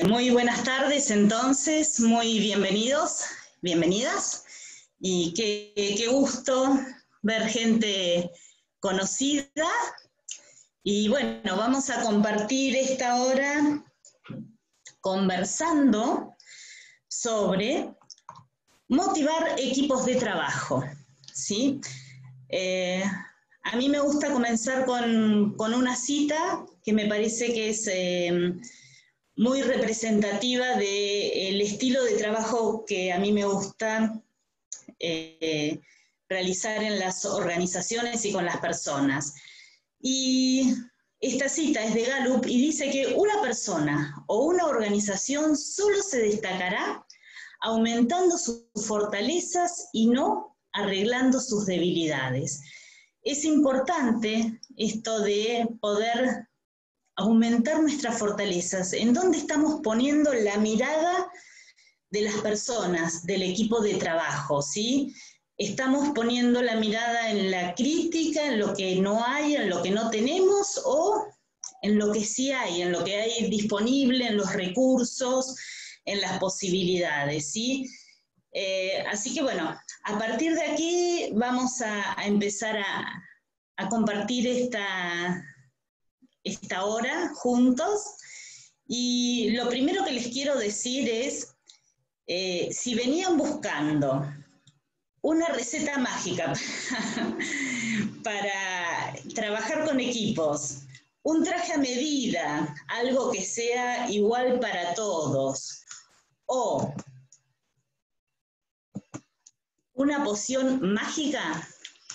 Muy buenas tardes, entonces, muy bienvenidos, bienvenidas, y qué gusto ver gente conocida. Y bueno, vamos a compartir esta hora conversando sobre motivar equipos de trabajo, ¿sí? A mí me gusta comenzar con una cita que me parece que es muy representativa del estilo de trabajo que a mí me gusta realizar en las organizaciones y con las personas. Y esta cita es de Gallup y dice que una persona o una organización solo se destacará aumentando sus fortalezas y no arreglando sus debilidades. Es importante esto de poder aumentar nuestras fortalezas. ¿En dónde estamos poniendo la mirada de las personas, del equipo de trabajo? ¿Sí? ¿Estamos poniendo la mirada en la crítica, en lo que no hay, en lo que no tenemos, o en lo que sí hay, en lo que hay disponible, en los recursos, en las posibilidades? ¿Sí? Así que bueno, a partir de aquí vamos a empezar a compartir esta hora juntos. Y lo primero que les quiero decir es, si venían buscando una receta mágica para trabajar con equipos, un traje a medida, algo que sea igual para todos, o una poción mágica,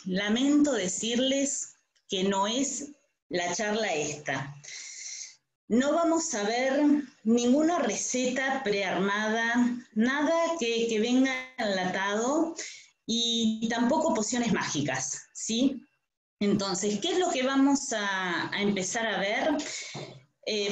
lamento decirles que no es la charla esta. No vamos a ver ninguna receta prearmada, nada que venga enlatado y tampoco pociones mágicas, ¿sí? Entonces, ¿qué es lo que vamos a empezar a ver?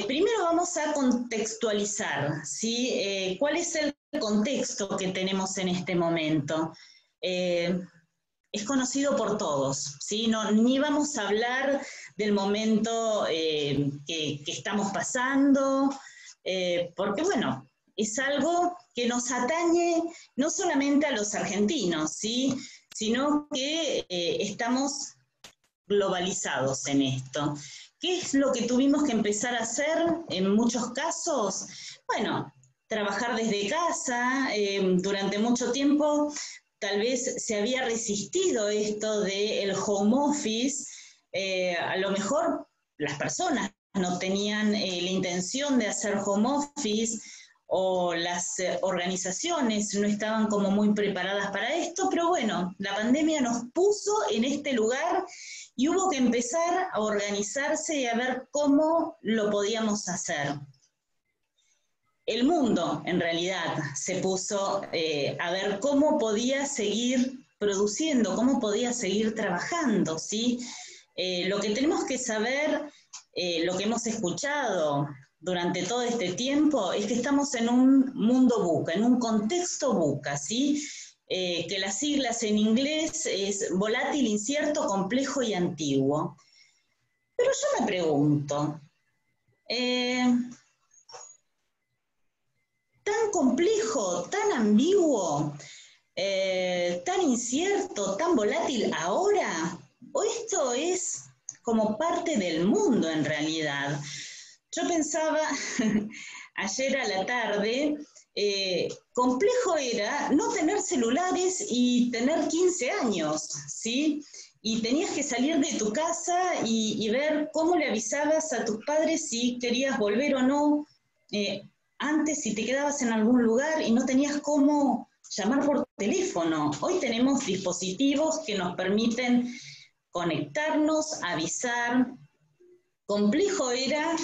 Primero vamos a contextualizar, ¿sí? ¿Cuál es el contexto que tenemos en este momento? Es conocido por todos, ¿sí? No, ni vamos a hablar del momento que estamos pasando, porque bueno, es algo que nos atañe no solamente a los argentinos, ¿sí? Sino que estamos globalizados en esto. ¿Qué es lo que tuvimos que empezar a hacer en muchos casos? Bueno, trabajar desde casa. Durante mucho tiempo tal vez se había resistido esto del home office. A lo mejor las personas no tenían la intención de hacer home office, o las organizaciones no estaban como muy preparadas para esto, pero bueno, la pandemia nos puso en este lugar y hubo que empezar a organizarse y a ver cómo lo podíamos hacer. El mundo, en realidad, se puso a ver cómo podía seguir produciendo, cómo podía seguir trabajando, ¿sí? Lo que tenemos que saber, lo que hemos escuchado durante todo este tiempo, es que estamos en un mundo VUCA, en un contexto VUCA, ¿sí? Que las siglas en inglés es volátil, incierto, complejo y antiguo. Pero yo me pregunto, tan complejo, tan ambiguo, tan incierto, tan volátil ahora, o esto es como parte del mundo en realidad. Yo pensaba ayer a la tarde, complejo era no tener celulares y tener 15 años, ¿sí? Y tenías que salir de tu casa y ver cómo le avisabas a tus padres si querías volver o no. Antes, si te quedabas en algún lugar y no tenías cómo llamar por teléfono. Hoy tenemos dispositivos que nos permiten conectarnos, avisar. Complejo era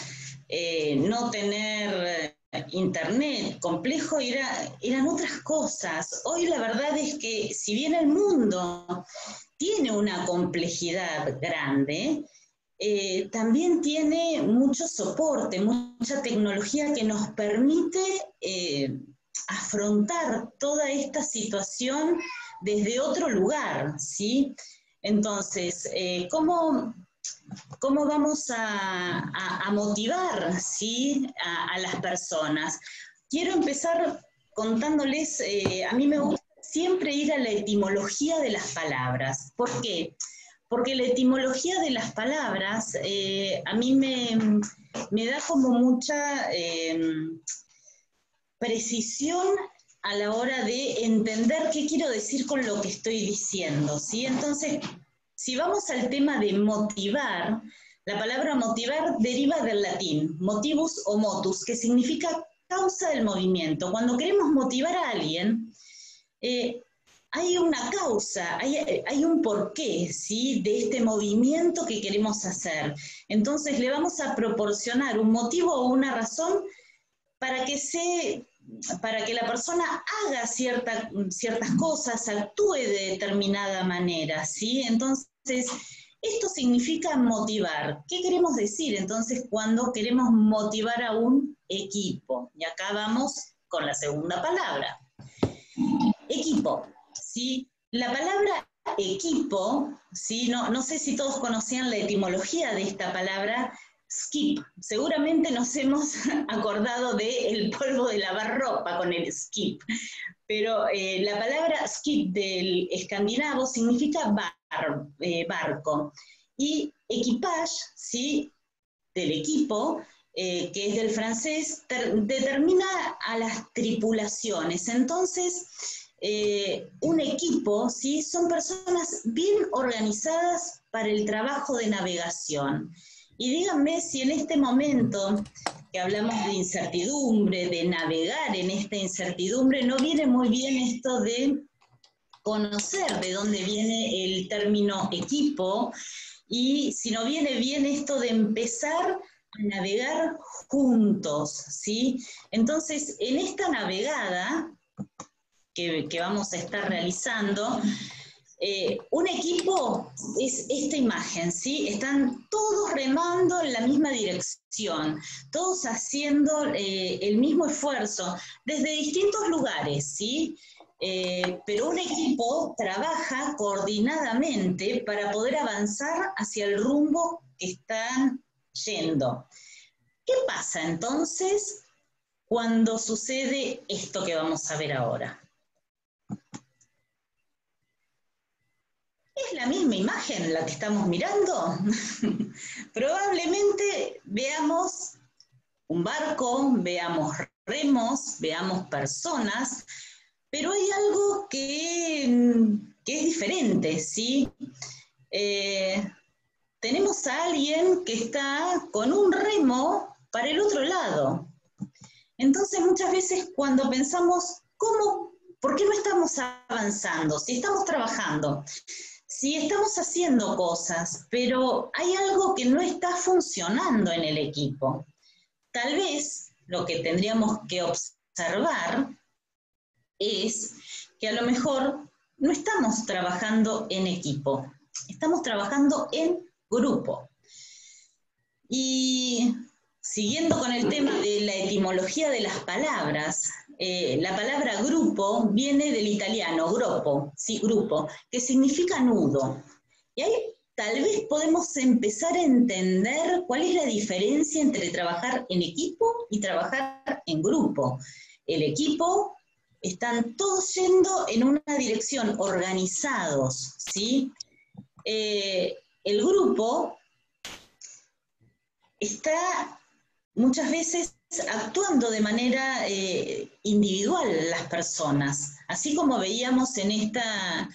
no tener internet, complejo eran otras cosas. Hoy la verdad es que si bien el mundo tiene una complejidad grande, también tiene mucho soporte, mucha tecnología que nos permite afrontar toda esta situación desde otro lugar, ¿sí? Entonces, ¿cómo cómo vamos a motivar, ¿sí?, a las personas. Quiero empezar contándoles, a mí me gusta siempre ir a la etimología de las palabras. ¿Por qué? Porque la etimología de las palabras a mí me da como mucha precisión a la hora de entender qué quiero decir con lo que estoy diciendo, ¿sí? Entonces, si vamos al tema de motivar, la palabra motivar deriva del latín, motivus o motus, que significa causa del movimiento. Cuando queremos motivar a alguien, hay una causa, hay un porqué, ¿sí?, de este movimiento que queremos hacer. Entonces le vamos a proporcionar un motivo o una razón para que la persona haga ciertas cosas, actúe de determinada manera, ¿sí? Entonces, esto significa motivar. ¿Qué queremos decir entonces cuando queremos motivar a un equipo? Y acá vamos con la segunda palabra. Equipo, ¿sí? La palabra equipo, ¿sí? No sé si todos conocían la etimología de esta palabra, skip. Seguramente nos hemos acordado del polvo de lavar ropa con el skip, pero la palabra skip del escandinavo significa barco, y equipage, ¿sí?, del equipo, que es del francés, determina a las tripulaciones. Entonces, un equipo, ¿sí?, son personas bien organizadas para el trabajo de navegación. Y díganme si en este momento que hablamos de incertidumbre, de navegar en esta incertidumbre, no viene muy bien esto de conocer de dónde viene el término equipo, y si no viene bien esto de empezar a navegar juntos, ¿sí? Entonces, en esta navegada que vamos a estar realizando, un equipo es esta imagen, ¿sí? Están todos remando en la misma dirección, todos haciendo el mismo esfuerzo, desde distintos lugares, ¿sí? Pero un equipo trabaja coordinadamente para poder avanzar hacia el rumbo que están yendo. ¿Qué pasa entonces cuando sucede esto que vamos a ver ahora? ¿Es la misma imagen la que estamos mirando? Probablemente veamos un barco, veamos remos, veamos personas, pero hay algo que es diferente, ¿sí? Tenemos a alguien que está con un remo para el otro lado. Entonces, muchas veces cuando pensamos, ¿por qué no estamos avanzando? Si estamos trabajando, si estamos haciendo cosas, pero hay algo que no está funcionando en el equipo. Tal vez lo que tendríamos que observar es que a lo mejor no estamos trabajando en equipo, estamos trabajando en grupo. Y siguiendo con el tema de la etimología de las palabras, la palabra grupo viene del italiano gruppo, sí, grupo, que significa nudo. Y ahí tal vez podemos empezar a entender cuál es la diferencia entre trabajar en equipo y trabajar en grupo. El equipo, están todos yendo en una dirección, organizados, ¿sí? El grupo está muchas veces actuando de manera individual las personas, así como veíamos en esta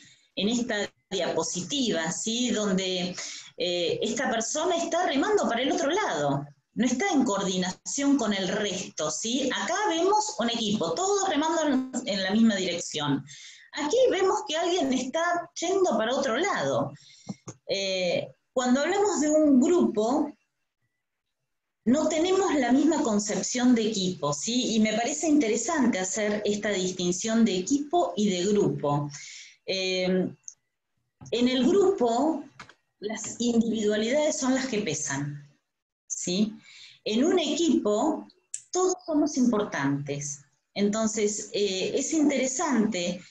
diapositiva, ¿sí?, donde esta persona está remando para el otro lado, no está en coordinación con el resto, ¿sí? Acá vemos un equipo, todos remando en la misma dirección. Aquí vemos que alguien está yendo para otro lado. Cuando hablamos de un grupo, no tenemos la misma concepción de equipo, ¿sí? Y me parece interesante hacer esta distinción de equipo y de grupo. En el grupo, las individualidades son las que pesan, ¿sí? En un equipo, todos somos importantes. Entonces, es interesante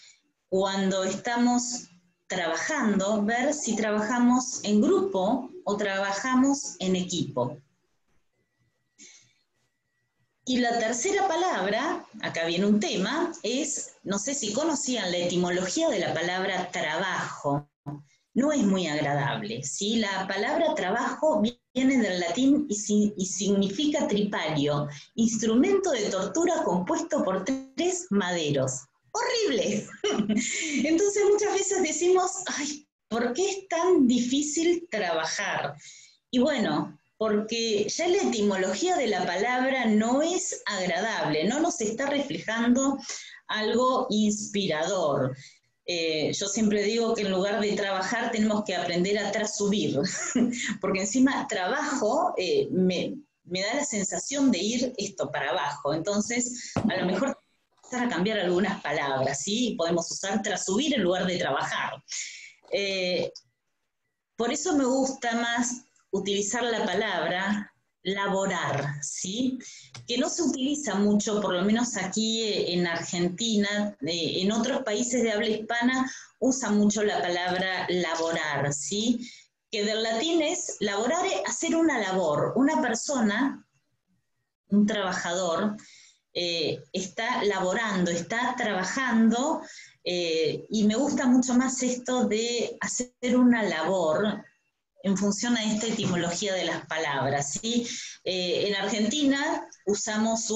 cuando estamos trabajando, ver si trabajamos en grupo o trabajamos en equipo. Y la tercera palabra, acá viene un tema, es, no sé si conocían la etimología de la palabra trabajo. No es muy agradable, ¿sí? La palabra trabajo viene del latín y significa tripario, instrumento de tortura compuesto por 3 maderos. ¡Horrible! Entonces muchas veces decimos, ay, ¿por qué es tan difícil trabajar? Y bueno, porque ya la etimología de la palabra no es agradable, no nos está reflejando algo inspirador. Yo siempre digo que en lugar de trabajar tenemos que aprender a trasubir, porque encima trabajo me da la sensación de ir esto para abajo, entonces a lo mejor empezar a cambiar algunas palabras, ¿sí? Podemos usar trasubir en lugar de trabajar. Por eso me gusta más utilizar la palabra laborar, ¿sí? Que no se utiliza mucho, por lo menos aquí en Argentina, en otros países de habla hispana usan mucho la palabra laborar, ¿sí? Que del latín es laborar, hacer una labor. Una persona, un trabajador, está laborando, está trabajando, y me gusta mucho más esto de hacer una labor en función a esta etimología de las palabras, ¿sí? En Argentina usamos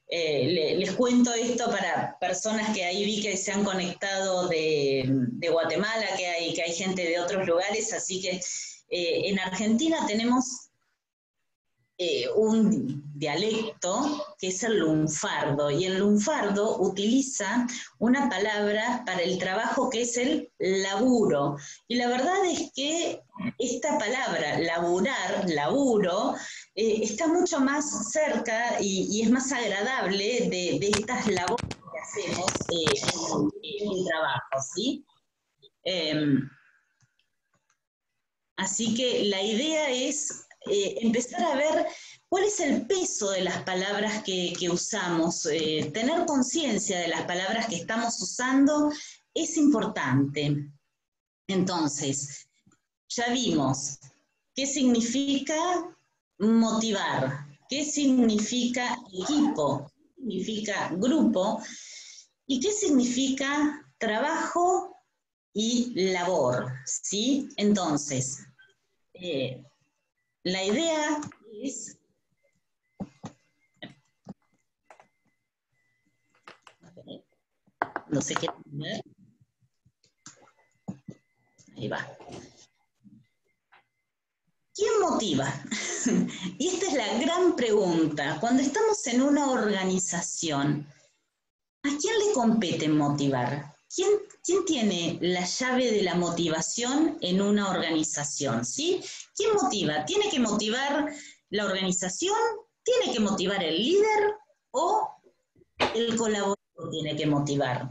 les cuento esto para personas que ahí vi que se han conectado de Guatemala, que hay gente de otros lugares, así que en Argentina tenemos un dialecto que es el lunfardo, y el lunfardo utiliza una palabra para el trabajo que es el laburo. Y la verdad es que esta palabra, laburar, laburo, está mucho más cerca y es más agradable de estas labores que hacemos en el trabajo, ¿sí? Así que la idea es empezar a ver cuál es el peso de las palabras que usamos. Tener conciencia de las palabras que estamos usando es importante. Entonces, ya vimos qué significa motivar, qué significa equipo, qué significa grupo y qué significa trabajo y labor, ¿sí? Entonces, la idea es... No sé qué ver. Ahí va. ¿Quién motiva? Y esta es la gran pregunta. Cuando estamos en una organización, ¿a quién le compete motivar? ¿Quién tiene la llave de la motivación en una organización? ¿Sí? ¿Quién motiva? ¿Tiene que motivar la organización? ¿Tiene que motivar el líder? ¿O el colaborador tiene que motivar?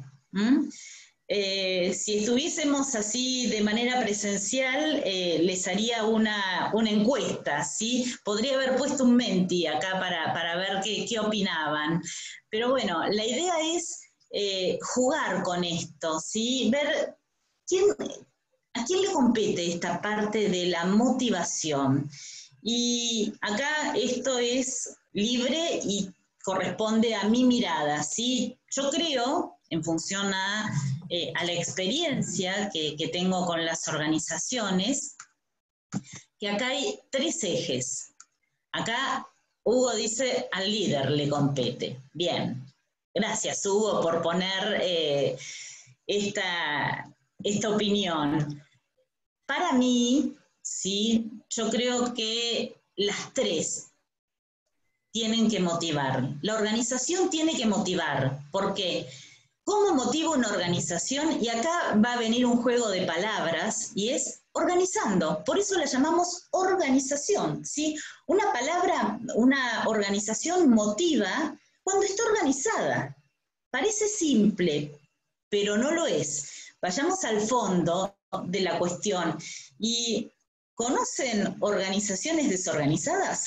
Si estuviésemos así de manera presencial, les haría una encuesta, ¿sí? Podría haber puesto un menti acá para ver qué opinaban. Pero bueno, la idea es jugar con esto, ¿sí? Ver a quién le compete esta parte de la motivación. Y acá esto es libre y corresponde a mi mirada, ¿sí? Yo creo, en función a la experiencia que tengo con las organizaciones, que acá hay 3 ejes. Acá Hugo dice, al líder le compete. Bien, gracias Hugo por poner esta opinión. Para mí, ¿sí? Yo creo que las 3 tienen que motivar. La organización tiene que motivar. ¿Por qué? ¿Cómo motiva una organización? Y acá va a venir un juego de palabras y es organizando. Por eso la llamamos organización, ¿sí? Una palabra, una organización motiva cuando está organizada. Parece simple, pero no lo es. Vayamos al fondo de la cuestión. ¿Y conocen organizaciones desorganizadas?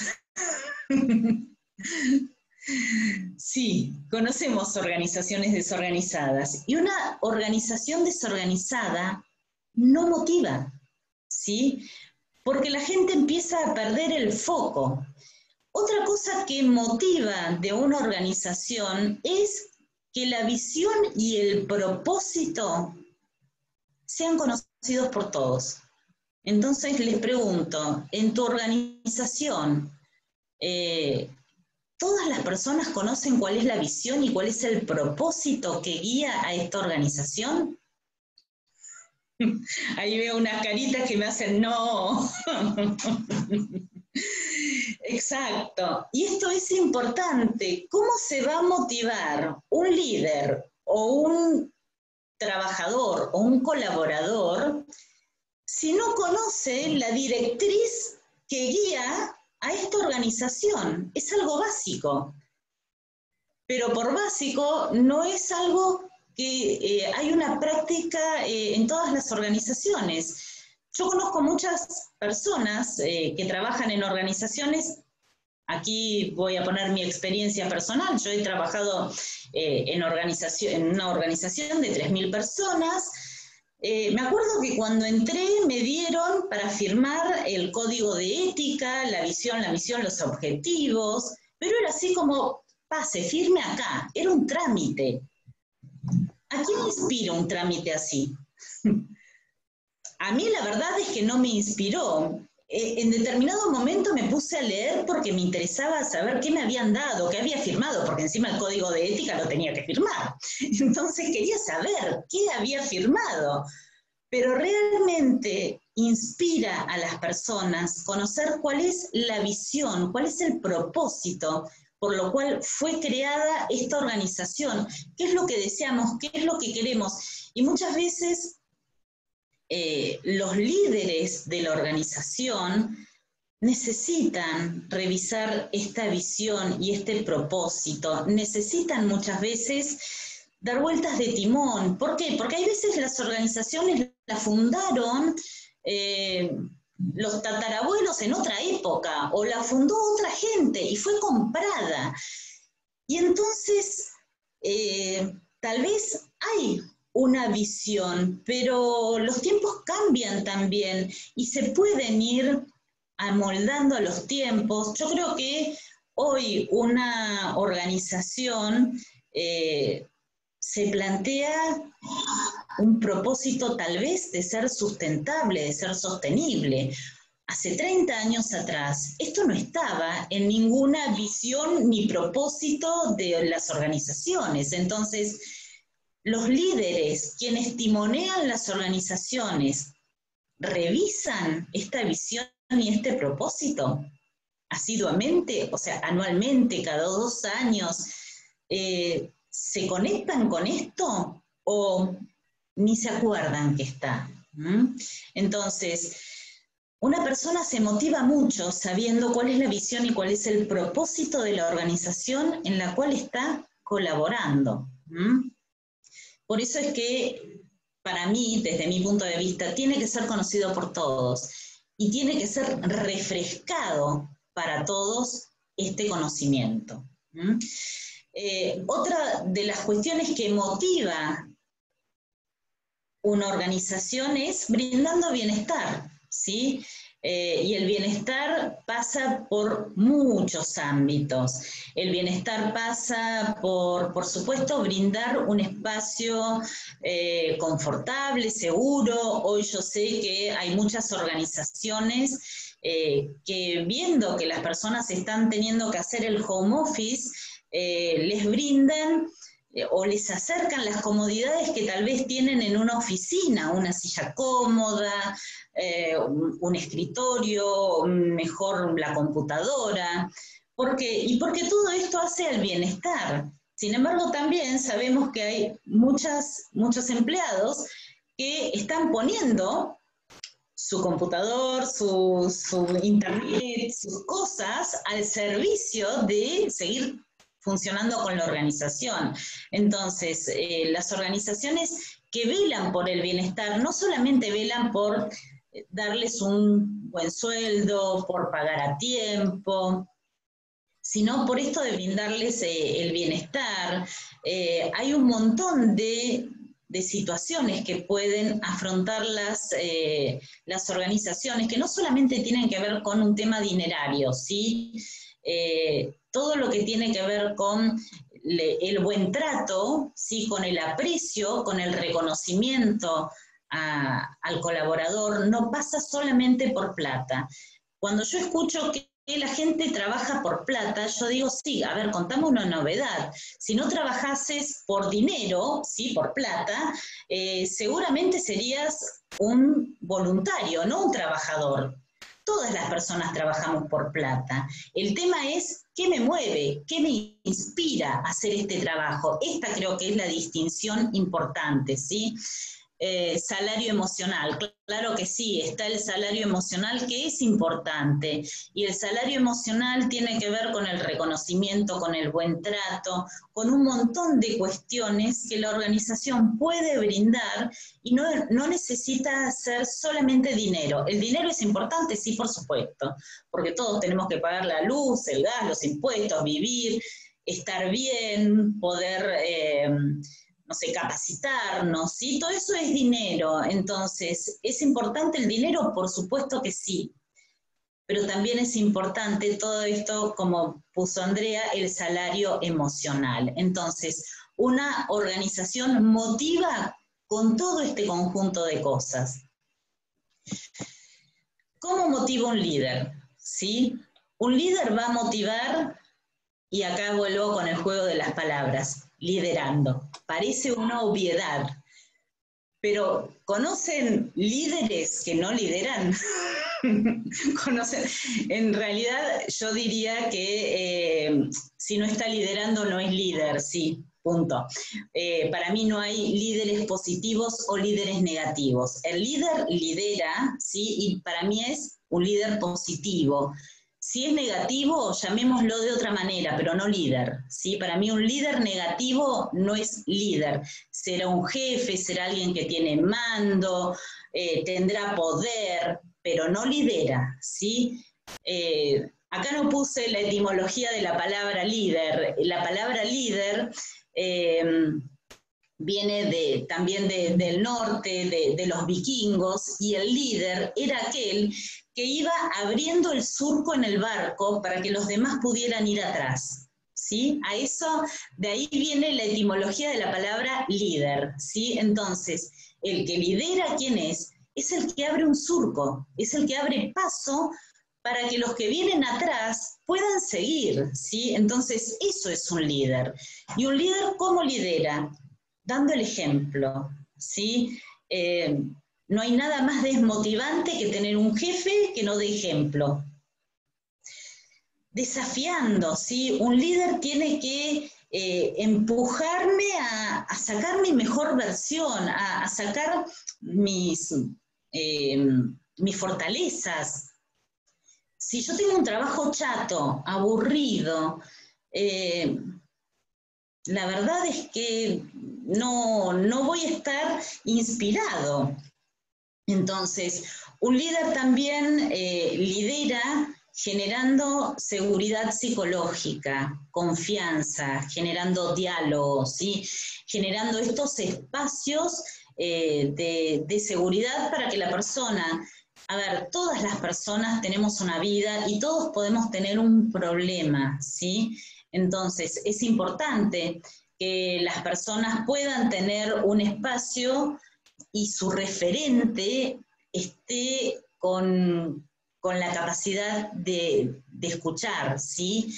Sí, conocemos organizaciones desorganizadas y una organización desorganizada no motiva, ¿sí? Porque la gente empieza a perder el foco. Otra cosa que motiva de una organización es que la visión y el propósito sean conocidos por todos. Entonces les pregunto, en tu organización, ¿todas las personas conocen cuál es la visión y cuál es el propósito que guía a esta organización? Ahí veo unas caritas que me hacen no. Exacto. Y esto es importante. ¿Cómo se va a motivar un líder o un trabajador o un colaborador si no conoce la directriz que guía a esta organización? Es algo básico. Pero por básico no es algo que hay una práctica en todas las organizaciones. Yo conozco muchas personas que trabajan en organizaciones. Aquí voy a poner mi experiencia personal. Yo he trabajado en una organización de 3.000 personas. Me acuerdo que cuando entré me dieron para firmar el código de ética, la visión, la misión, los objetivos, pero era así como, pase, firme acá. Era un trámite. ¿A quién inspira un trámite así? A mí la verdad es que no me inspiró. En determinado momento me puse a leer porque me interesaba saber qué me habían dado, qué había firmado, porque encima el código de ética lo tenía que firmar. Entonces quería saber qué había firmado. Pero realmente inspira a las personas conocer cuál es la visión, cuál es el propósito por lo cual fue creada esta organización, qué es lo que deseamos, qué es lo que queremos. Y muchas veces los líderes de la organización necesitan revisar esta visión y este propósito, necesitan muchas veces dar vueltas de timón. ¿Por qué? Porque hay veces las organizaciones la fundaron los tatarabuelos en otra época, o la fundó otra gente y fue comprada. Y entonces, tal vez hay una visión, pero los tiempos cambian también y se pueden ir amoldando a los tiempos. Yo creo que hoy una organización se plantea un propósito tal vez de ser sustentable, de ser sostenible. Hace 30 años atrás, esto no estaba en ninguna visión ni propósito de las organizaciones. Entonces, los líderes, quienes timonean las organizaciones, revisan esta visión y este propósito asiduamente, o sea, anualmente, cada 2 años. ¿Se conectan con esto o ni se acuerdan que está? Entonces, una persona se motiva mucho sabiendo cuál es la visión y cuál es el propósito de la organización en la cual está colaborando. Por eso es que, para mí, desde mi punto de vista, tiene que ser conocido por todos y tiene que ser refrescado para todos este conocimiento. Otra de las cuestiones que motiva una organización es brindando bienestar, ¿sí? Y el bienestar pasa por muchos ámbitos. El bienestar pasa por supuesto, brindar un espacio confortable, seguro. Hoy yo sé que hay muchas organizaciones que viendo que las personas están teniendo que hacer el home office, les brindan o les acercan las comodidades que tal vez tienen en una oficina, una silla cómoda, un escritorio, mejor la computadora, porque todo esto hace al bienestar. Sin embargo, también sabemos que hay muchos empleados que están poniendo su computador, su internet, sus cosas al servicio de seguir funcionando con la organización. Entonces, las organizaciones que velan por el bienestar no solamente velan por darles un buen sueldo, por pagar a tiempo, sino por esto de brindarles el bienestar. Hay un montón de situaciones que pueden afrontar las organizaciones, que no solamente tienen que ver con un tema dinerario, ¿sí? Todo lo que tiene que ver con el buen trato, ¿sí? Con el aprecio, con el reconocimiento al colaborador, no pasa solamente por plata. Cuando yo escucho que la gente trabaja por plata, yo digo, sí, a ver, contame una novedad. Si no trabajases por dinero, sí, por plata, seguramente serías un voluntario, no un trabajador. Todas las personas trabajamos por plata. El tema es qué me mueve, qué me inspira a hacer este trabajo. Esta creo que es la distinción importante, ¿sí? Salario emocional, claro que sí, está el salario emocional que es importante y el salario emocional tiene que ver con el reconocimiento, con el buen trato, con un montón de cuestiones que la organización puede brindar y no necesita ser solamente dinero. El dinero es importante, sí, por supuesto, porque todos tenemos que pagar la luz, el gas, los impuestos, vivir, estar bien, poder no sé, capacitarnos, ¿sí? Todo eso es dinero. Entonces, ¿es importante el dinero? Por supuesto que sí. Pero también es importante todo esto, como puso Andrea, el salario emocional. Entonces, una organización motiva con todo este conjunto de cosas. ¿Cómo motiva un líder? ¿Sí? Un líder va a motivar, y acá vuelvo con el juego de las palabras, liderando. Parece una obviedad, pero ¿conocen líderes que no lideran? ¿Conocen? En realidad yo diría que si no está liderando no es líder, sí, punto. Para mí no hay líderes positivos o líderes negativos. El líder lidera, sí, y para mí es un líder positivo. Si es negativo, llamémoslo de otra manera, pero no líder, ¿sí? Para mí un líder negativo no es líder. Será un jefe, será alguien que tiene mando, tendrá poder, pero no lidera, ¿sí? Acá no puse la etimología de la palabra líder. La palabra líder viene también del norte, de los vikingos, y el líder era aquel que iba abriendo el surco en el barco para que los demás pudieran ir atrás. ¿Sí? A eso, de ahí viene la etimología de la palabra líder, ¿sí? Entonces, el que lidera, ¿quién es? Es el que abre un surco, es el que abre paso para que los que vienen atrás puedan seguir, ¿sí? Entonces, eso es un líder. ¿Y un líder cómo lidera? Dando el ejemplo, ¿sí? No hay nada más desmotivante que tener un jefe que no dé ejemplo. Desafiando, ¿sí? Un líder tiene que empujarme a sacar mi mejor versión, a sacar mis fortalezas. Si yo tengo un trabajo chato, aburrido, la verdad es que no voy a estar inspirado. Entonces, un líder también lidera generando seguridad psicológica, confianza, generando diálogo, ¿sí? Generando estos espacios de seguridad para que la persona, a ver, todas las personas tenemos una vida y todos podemos tener un problema, ¿sí? Entonces, es importante que las personas puedan tener un espacio y su referente esté con la capacidad de escuchar, ¿sí?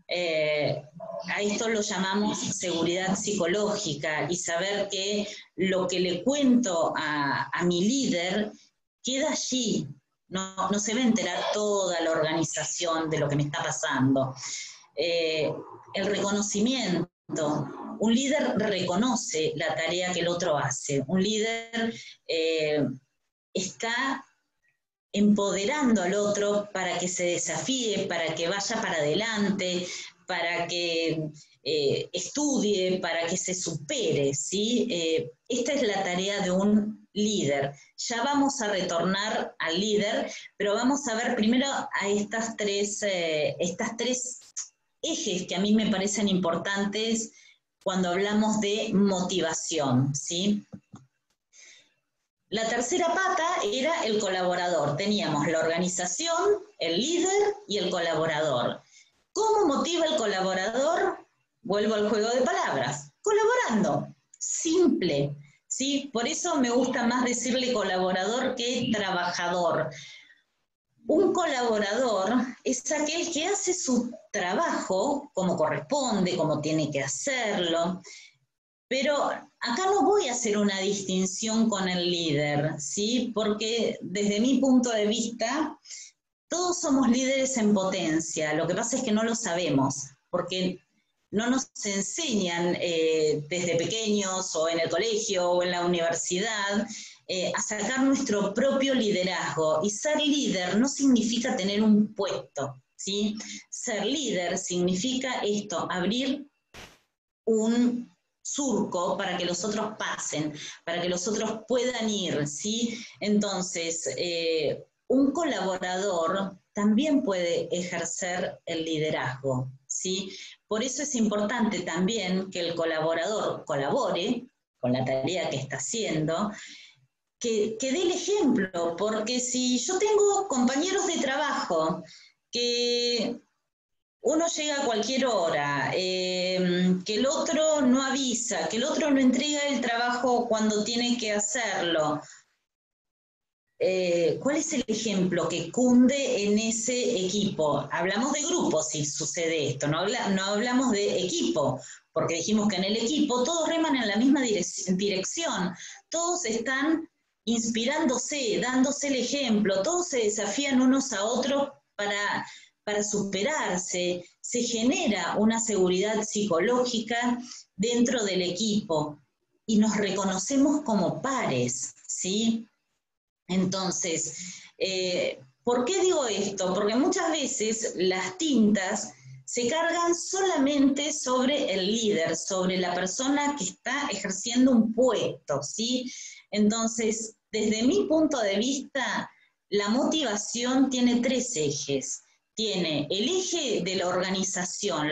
A esto lo llamamos seguridad psicológica y saber que lo que le cuento a mi líder queda allí, no se va a enterar toda la organización de lo que me está pasando. El reconocimiento. Un líder reconoce la tarea que el otro hace. Un líder está empoderando al otro para que se desafíe, para que vaya para adelante, para que estudie, para que se supere, ¿sí? Esta es la tarea de un líder. Ya vamos a retornar al líder, pero vamos a ver primero a estas tres ejes que a mí me parecen importantes cuando hablamos de motivación, ¿sí? La tercera pata era el colaborador. Teníamos la organización, el líder y el colaborador. ¿Cómo motiva el colaborador? Vuelvo al juego de palabras. Colaborando. Simple. ¿Sí? Por eso me gusta más decirle colaborador que trabajador. Un colaborador es aquel que hace su trabajo como corresponde, como tiene que hacerlo, pero acá no voy a hacer una distinción con el líder, ¿sí? Porque desde mi punto de vista, todos somos líderes en potencia, lo que pasa es que no lo sabemos, porque no nos enseñan desde pequeños o en el colegio o en la universidad a sacar nuestro propio liderazgo. Y ser líder no significa tener un puesto, ¿sí? Ser líder significa esto, abrir un surco para que los otros pasen, para que los otros puedan ir, ¿sí? Entonces, un colaborador también puede ejercer el liderazgo, ¿sí? Por eso es importante también que el colaborador colabore con la tarea que está haciendo, que dé el ejemplo, porque si yo tengo compañeros de trabajo que uno llega a cualquier hora, que el otro no avisa, que el otro no entrega el trabajo cuando tiene que hacerlo. ¿Cuál es el ejemplo que cunde en ese equipo? Hablamos de grupo si sucede esto, no hablamos de equipo, porque dijimos que en el equipo todos reman en la misma dirección, todos están inspirándose, dándose el ejemplo, todos se desafían unos a otros para superarse, se genera una seguridad psicológica dentro del equipo y nos reconocemos como pares, ¿sí? Entonces, ¿por qué digo esto? Porque muchas veces las tintas se cargan solamente sobre el líder, sobre la persona que está ejerciendo un puesto, ¿sí? Entonces, desde mi punto de vista, la motivación tiene tres ejes. Tiene el eje de la organización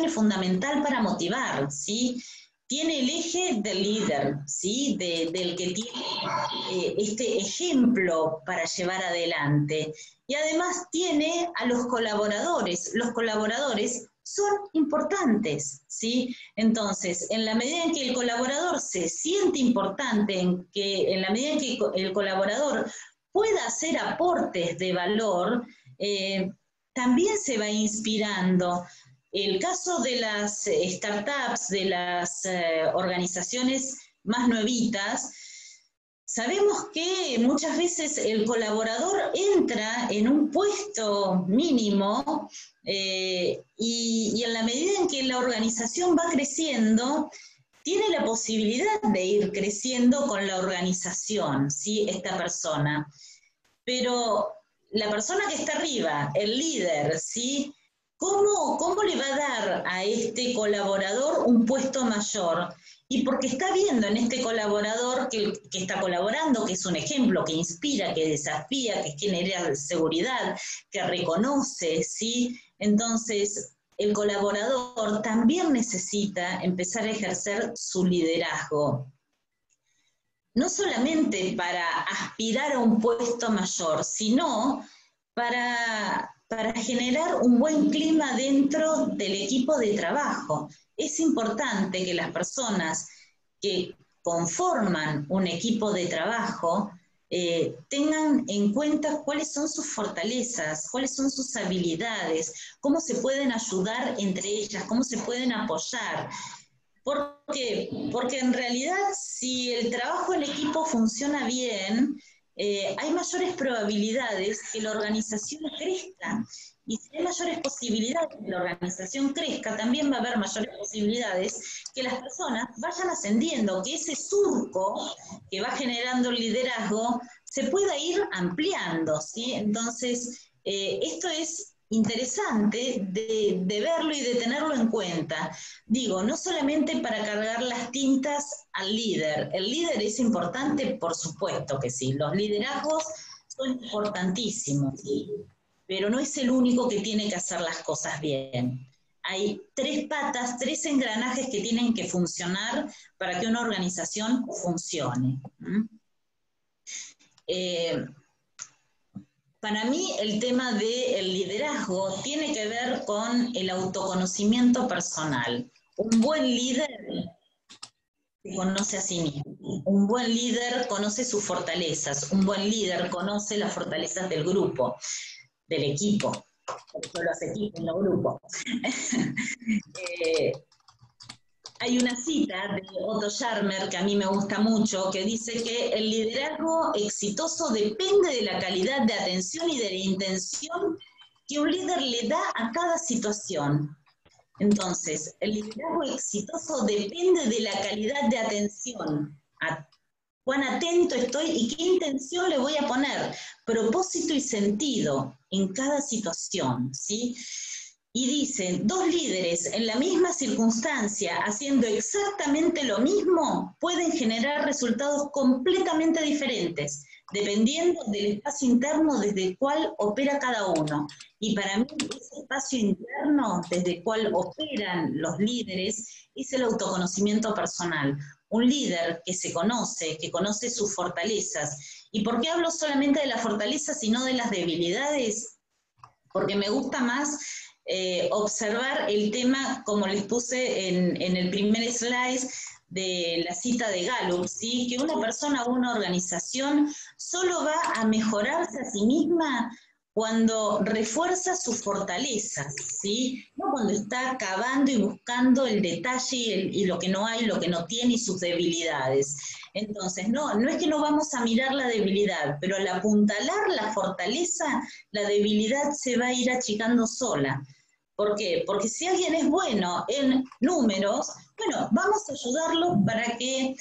es fundamental para motivar, ¿sí? Tiene el eje del líder, ¿sí? Del que tiene este ejemplo para llevar adelante. Y además tiene a los colaboradores. Los colaboradores son importantes, ¿sí? Entonces, en la medida en que el colaborador se siente importante, en la medida en que el colaborador pueda hacer aportes de valor, también se va inspirando. El caso de las startups, de las organizaciones más nuevitas, sabemos que muchas veces el colaborador entra en un puesto mínimo y en la medida en que la organización va creciendo, tiene la posibilidad de ir creciendo con la organización, ¿sí? Esta persona. Pero la persona que está arriba, el líder, ¿sí? ¿Cómo le va a dar a este colaborador un puesto mayor? Y porque está viendo en este colaborador que está colaborando, que es un ejemplo, que inspira, que desafía, que genera seguridad, que reconoce, ¿sí? Entonces, el colaborador también necesita empezar a ejercer su liderazgo. No solamente para aspirar a un puesto mayor, sino para generar un buen clima dentro del equipo de trabajo. Es importante que las personas que conforman un equipo de trabajo tengan en cuenta cuáles son sus fortalezas, cuáles son sus habilidades, cómo se pueden ayudar entre ellas, cómo se pueden apoyar. ¿Por qué? Porque en realidad si el trabajo en equipo funciona bien, hay mayores probabilidades que la organización crezca. Y si hay mayores posibilidades que la organización crezca, también va a haber mayores posibilidades que las personas vayan ascendiendo, que ese surco que va generando el liderazgo se pueda ir ampliando, ¿sí? Entonces, esto es interesante de verlo y de tenerlo en cuenta. Digo, no solamente para cargar las tintas al líder. El líder es importante, por supuesto que sí. Los liderazgos son importantísimos, ¿sí? Pero no es el único que tiene que hacer las cosas bien. hay 3 patas, 3 engranajes que tienen que funcionar para que una organización funcione. Para mí el tema del liderazgo tiene que ver con el autoconocimiento personal. Un buen líder se conoce a sí mismo. Un buen líder conoce sus fortalezas. Un buen líder conoce las fortalezas del grupo, del equipo. Porque los equipos, no grupos. Hay una cita de Otto Scharmer que a mí me gusta mucho, que dice que el liderazgo exitoso depende de la calidad de atención y de la intención que un líder le da a cada situación. Entonces, el liderazgo exitoso depende de la calidad de atención, a cuán atento estoy y qué intención le voy a poner, propósito y sentido en cada situación, ¿sí? Y dice, 2 líderes en la misma circunstancia haciendo exactamente lo mismo pueden generar resultados completamente diferentes, dependiendo del espacio interno desde el cual opera cada uno. Y para mí ese espacio interno desde el cual operan los líderes es el autoconocimiento personal. Un líder que se conoce, que conoce sus fortalezas. ¿Y por qué hablo solamente de las fortalezas y no de las debilidades? Porque me gusta más observar el tema, como les puse en el primer slide, de la cita de Gallup, ¿sí? Que una persona o una organización solo va a mejorarse a sí misma cuando refuerza sus fortalezas, ¿sí? No cuando está cavando y buscando el detalle y lo que no hay, lo que no tiene y sus debilidades. Entonces, no es que no vamos a mirar la debilidad, pero al apuntalar la fortaleza, la debilidad se va a ir achicando sola. ¿Por qué? Porque si alguien es bueno en números, bueno, vamos a ayudarlo para que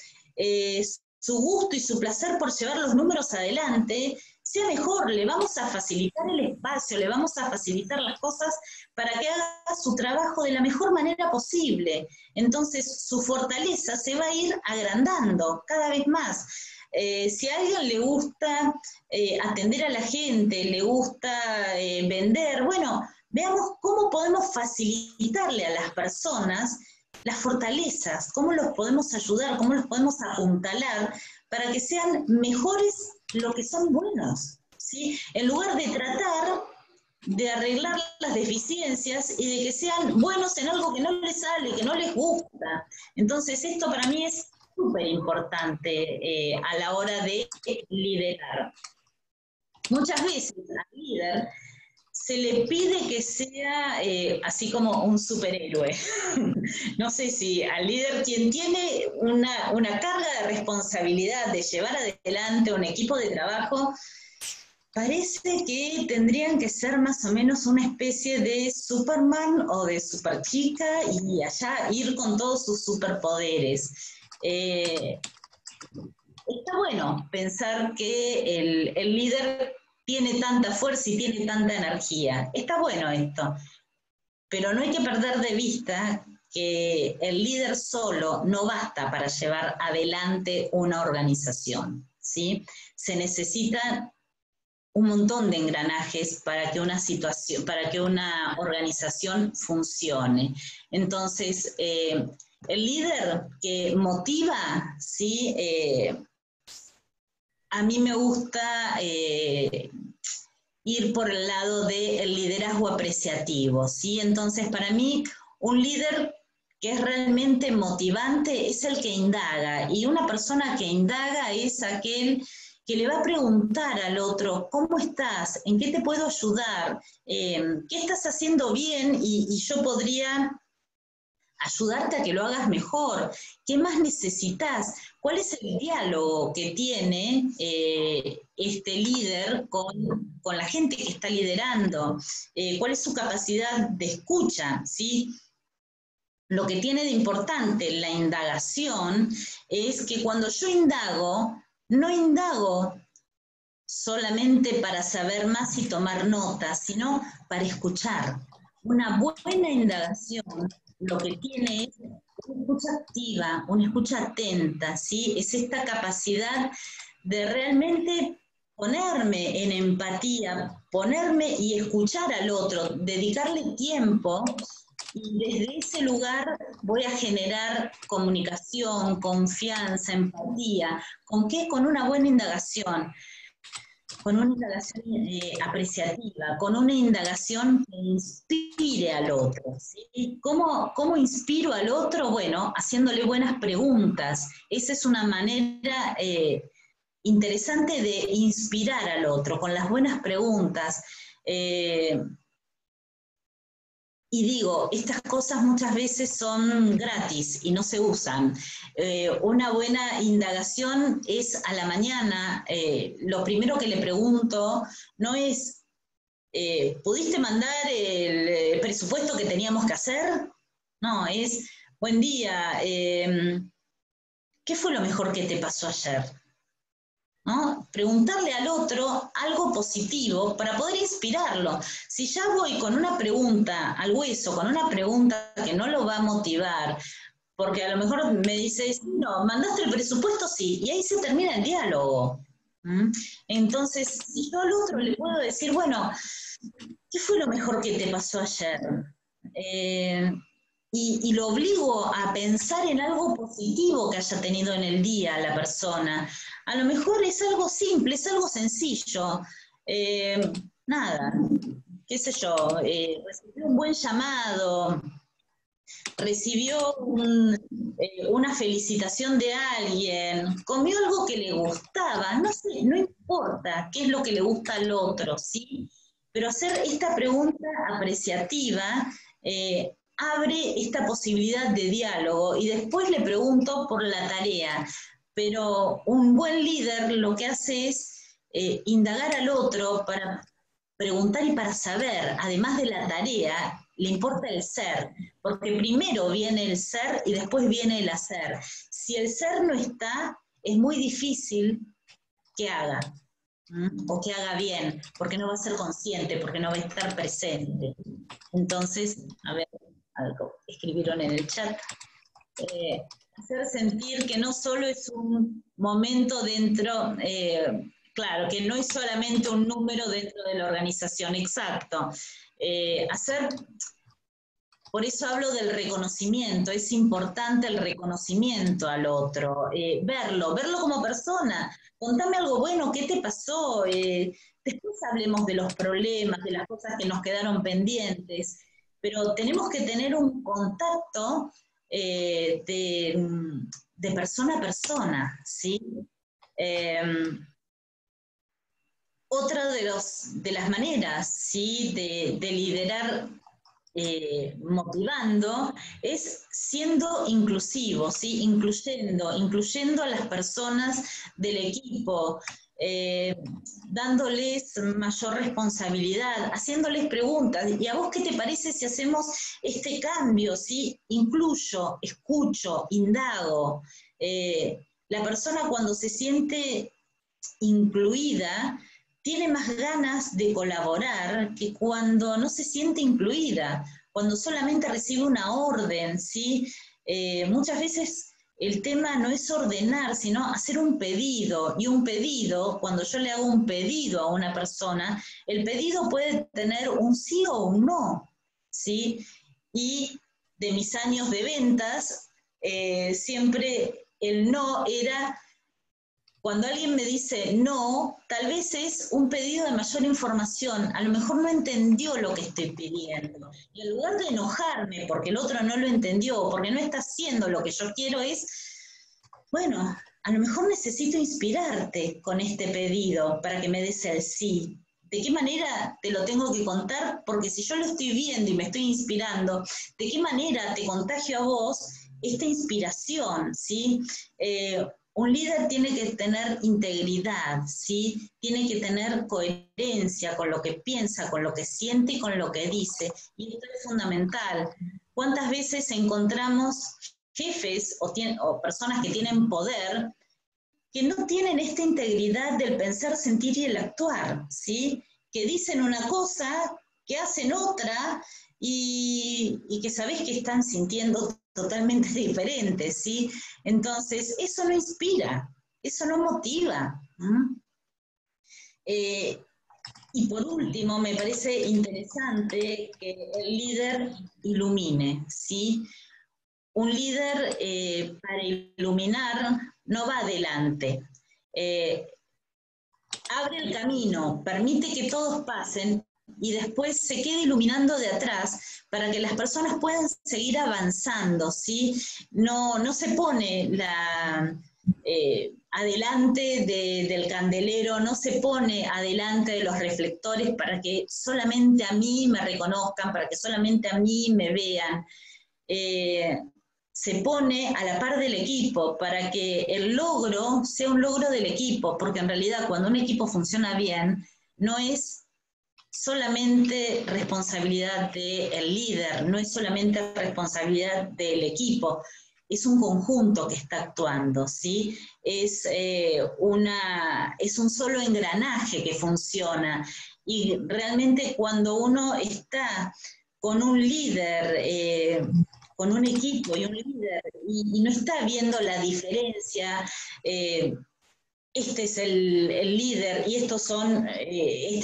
su gusto y su placer por llevar los números adelante sea mejor, le vamos a facilitar el espacio, le vamos a facilitar las cosas para que haga su trabajo de la mejor manera posible. Entonces su fortaleza se va a ir agrandando cada vez más. Si a alguien le gusta atender a la gente, le gusta vender, bueno, veamos cómo podemos facilitarle a las personas las fortalezas, cómo los podemos ayudar, cómo los podemos apuntalar para que sean mejores lo que son buenos, ¿sí? En lugar de tratar de arreglar las deficiencias y de que sean buenos en algo que no les sale, que no les gusta. Entonces esto para mí es súper importante a la hora de liderar. Muchas veces al líder se le pide que sea así como un superhéroe. No sé si al líder, quien tiene una carga de responsabilidad de llevar adelante un equipo de trabajo, parece que tendrían que ser más o menos una especie de Superman o de Superchica y allá ir con todos sus superpoderes. Está bueno pensar que el líder tiene tanta fuerza y tiene tanta energía. Está bueno esto, pero no hay que perder de vista que el líder solo no basta para llevar adelante una organización, ¿sí? Se necesitan un montón de engranajes para que una organización funcione. Entonces, el líder que motiva, ¿sí? A mí me gusta ir por el lado del liderazgo apreciativo, ¿sí? Entonces, para mí, un líder que es realmente motivante es el que indaga, y una persona que indaga es aquel que le va a preguntar al otro, ¿cómo estás? ¿En qué te puedo ayudar? ¿Qué estás haciendo bien? Y yo podría ayudarte a que lo hagas mejor. ¿Qué más necesitas? ¿Cuál es el diálogo que tiene este líder con la gente que está liderando? ¿Cuál es su capacidad de escucha? ¿Sí? Lo que tiene de importante la indagación es que cuando yo indago, no indago solamente para saber más y tomar notas, sino para escuchar. Una buena indagación lo que tiene es una escucha activa, una escucha atenta, ¿sí? Es esta capacidad de realmente ponerme en empatía, ponerme y escuchar al otro, dedicarle tiempo y desde ese lugar voy a generar comunicación, confianza, empatía. ¿Con qué? Con una buena indagación, con una indagación apreciativa, con una indagación que inspire al otro. ¿Sí? ¿Cómo inspiro al otro? Bueno, haciéndole buenas preguntas. Esa es una manera interesante de inspirar al otro, con las buenas preguntas. Y digo, estas cosas muchas veces son gratis y no se usan. Una buena indagación es a la mañana. Lo primero que le pregunto no es, ¿pudiste mandar el presupuesto que teníamos que hacer? No, es, buen día, ¿qué fue lo mejor que te pasó ayer? ¿No? Preguntarle al otro algo positivo para poder inspirarlo. Si ya voy con una pregunta al hueso, con una pregunta que no lo va a motivar, porque a lo mejor me dices, no, ¿mandaste el presupuesto? Sí, y ahí se termina el diálogo. ¿Mm? Entonces, si yo al otro le puedo decir, bueno, ¿qué fue lo mejor que te pasó ayer? Eh, y lo obligo a pensar en algo positivo que haya tenido en el día la persona. A lo mejor es algo simple, es algo sencillo. Nada, qué sé yo, recibió un buen llamado, recibió una felicitación de alguien, comió algo que le gustaba, no sé, no importa qué es lo que le gusta al otro, ¿sí? Pero hacer esta pregunta apreciativa abre esta posibilidad de diálogo y después le pregunto por la tarea. Pero un buen líder lo que hace es indagar al otro para preguntar y para saber, además de la tarea, le importa el ser, porque primero viene el ser y después viene el hacer. Si el ser no está, es muy difícil que haga, o que haga bien, porque no va a ser consciente, porque no va a estar presente. Entonces, a ver, algo escribieron en el chat, hacer sentir que no solo es un momento dentro, claro, que no es solamente un número dentro de la organización, exacto. Hacer, por eso hablo del reconocimiento, es importante el reconocimiento al otro, verlo como persona. Contame algo bueno, ¿qué te pasó? Después hablemos de los problemas, de las cosas que nos quedaron pendientes, pero tenemos que tener un contacto de persona a persona, ¿sí? Eh, Otra de las maneras, ¿sí? de liderar motivando es siendo inclusivo, ¿sí? Incluyendo a las personas del equipo, eh, dándoles mayor responsabilidad, haciéndoles preguntas. ¿Y a vos qué te parece si hacemos este cambio? ¿Sí? Incluyo, escucho, indago. La persona cuando se siente incluida tiene más ganas de colaborar que cuando no se siente incluida, cuando solamente recibe una orden, ¿sí? Muchas veces el tema no es ordenar, sino hacer un pedido. Y un pedido, cuando yo le hago un pedido a una persona, el pedido puede tener un sí o un no, ¿sí? Y de mis años de ventas, siempre el no era cuando alguien me dice no, tal vez es un pedido de mayor información, a lo mejor no entendió lo que estoy pidiendo. Y en lugar de enojarme porque el otro no lo entendió, porque no está haciendo lo que yo quiero, es, bueno, a lo mejor necesito inspirarte con este pedido para que me des el sí. ¿De qué manera te lo tengo que contar? Porque si yo lo estoy viendo y me estoy inspirando, ¿de qué manera te contagio a vos esta inspiración? ¿Sí? Un líder tiene que tener integridad, ¿sí? Tiene que tener coherencia con lo que piensa, con lo que siente y con lo que dice. Y esto es fundamental. ¿Cuántas veces encontramos jefes o personas que tienen poder que no tienen esta integridad del pensar, sentir y el actuar, ¿sí? Que dicen una cosa, que hacen otra y que sabés que están sintiendo totalmente diferentes, ¿sí? Entonces, eso no inspira, eso no motiva. ¿Mm? Y por último, me parece interesante que el líder ilumine, ¿sí? Un líder para iluminar no va adelante. Eh, Abre el camino, permite que todos pasen y después se quede iluminando de atrás para que las personas puedan seguir avanzando, ¿sí? No se pone adelante del candelero, no se pone adelante de los reflectores para que solamente a mí me reconozcan, para que solamente a mí me vean. Se pone a la par del equipo para que el logro sea un logro del equipo, porque en realidad cuando un equipo funciona bien, no es solamente responsabilidad del líder, no es solamente responsabilidad del equipo, es un conjunto que está actuando, ¿sí? Es un solo engranaje que funciona y realmente cuando uno está con un líder, con un equipo y un líder, y no está viendo la diferencia, este es el líder y este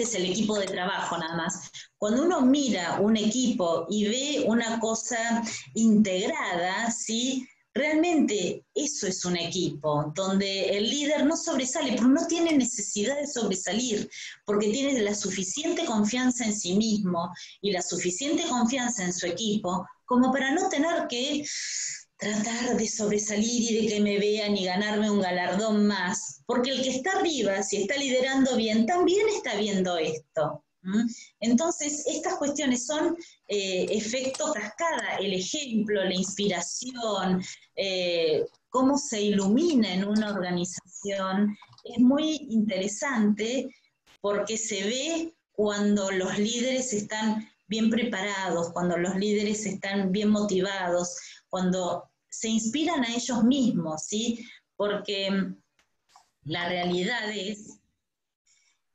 es el equipo de trabajo nada más. Cuando uno mira un equipo y ve una cosa integrada, ¿sí? Realmente eso es un equipo, donde el líder no sobresale, pero no tiene necesidad de sobresalir, porque tiene la suficiente confianza en sí mismo y la suficiente confianza en su equipo como para no tener que tratar de sobresalir y de que me vean y ganarme un galardón más, porque el que está arriba, si está liderando bien, también está viendo esto. Entonces, estas cuestiones son efecto cascada, el ejemplo, la inspiración, cómo se ilumina en una organización, es muy interesante porque se ve cuando los líderes están bien preparados, cuando los líderes están bien motivados, cuando se inspiran a ellos mismos, ¿sí? Porque la realidad es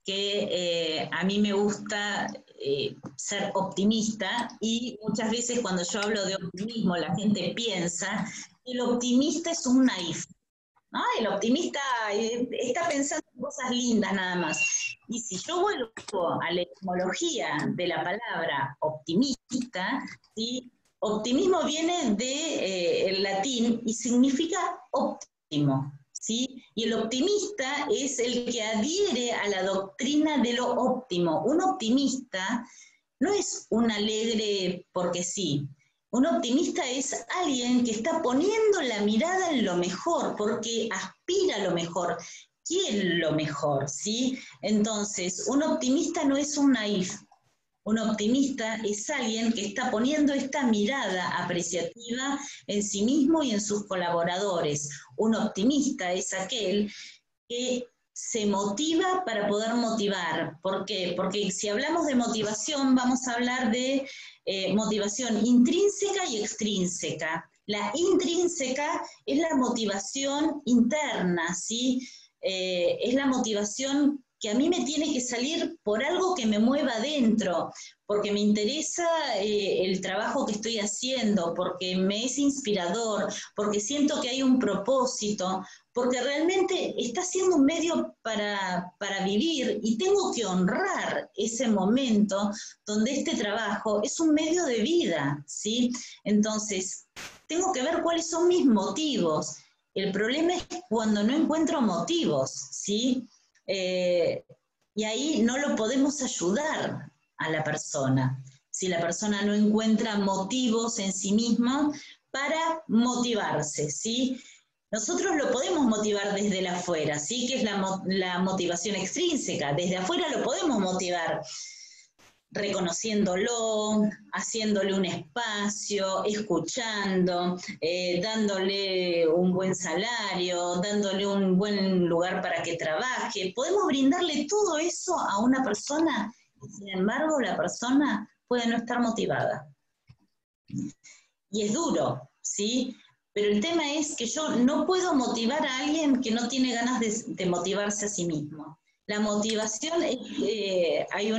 que a mí me gusta ser optimista y muchas veces cuando yo hablo de optimismo la gente piensa que el optimista es un naif, ¿no? El optimista está pensando en cosas lindas nada más. Y si yo vuelvo a la etimología de la palabra optimista, ¿sí? Optimismo viene del latín y significa óptimo, ¿sí? Y el optimista es el que adhiere a la doctrina de lo óptimo. Un optimista no es un alegre porque sí. Un optimista es alguien que está poniendo la mirada en lo mejor, porque aspira a lo mejor, quiere lo mejor, ¿sí? Entonces, un optimista no es un naif. Un optimista es alguien que está poniendo esta mirada apreciativa en sí mismo y en sus colaboradores. Un optimista es aquel que se motiva para poder motivar. ¿Por qué? Porque si hablamos de motivación, vamos a hablar de motivación intrínseca y extrínseca. La intrínseca es la motivación interna, ¿sí? Es la motivación que a mí me tiene que salir por algo que me mueva adentro, porque me interesa el trabajo que estoy haciendo, porque me es inspirador, porque siento que hay un propósito, porque realmente está siendo un medio para vivir y tengo que honrar ese momento donde este trabajo es un medio de vida, ¿sí? Entonces, tengo que ver cuáles son mis motivos. El problema es cuando no encuentro motivos, ¿sí? Y ahí no lo podemos ayudar a la persona. Si la persona no encuentra motivos en sí misma para motivarse, ¿sí? Nosotros lo podemos motivar desde el afuera, ¿sí? Que es la motivación extrínseca. Desde afuera lo podemos motivar reconociéndolo, haciéndole un espacio, escuchando, dándole un buen salario, dándole un buen lugar para que trabaje. Podemos brindarle todo eso a una persona y sin embargo la persona puede no estar motivada. Y es duro, ¿sí? Pero el tema es que yo no puedo motivar a alguien que no tiene ganas de motivarse a sí mismo. La motivación, hay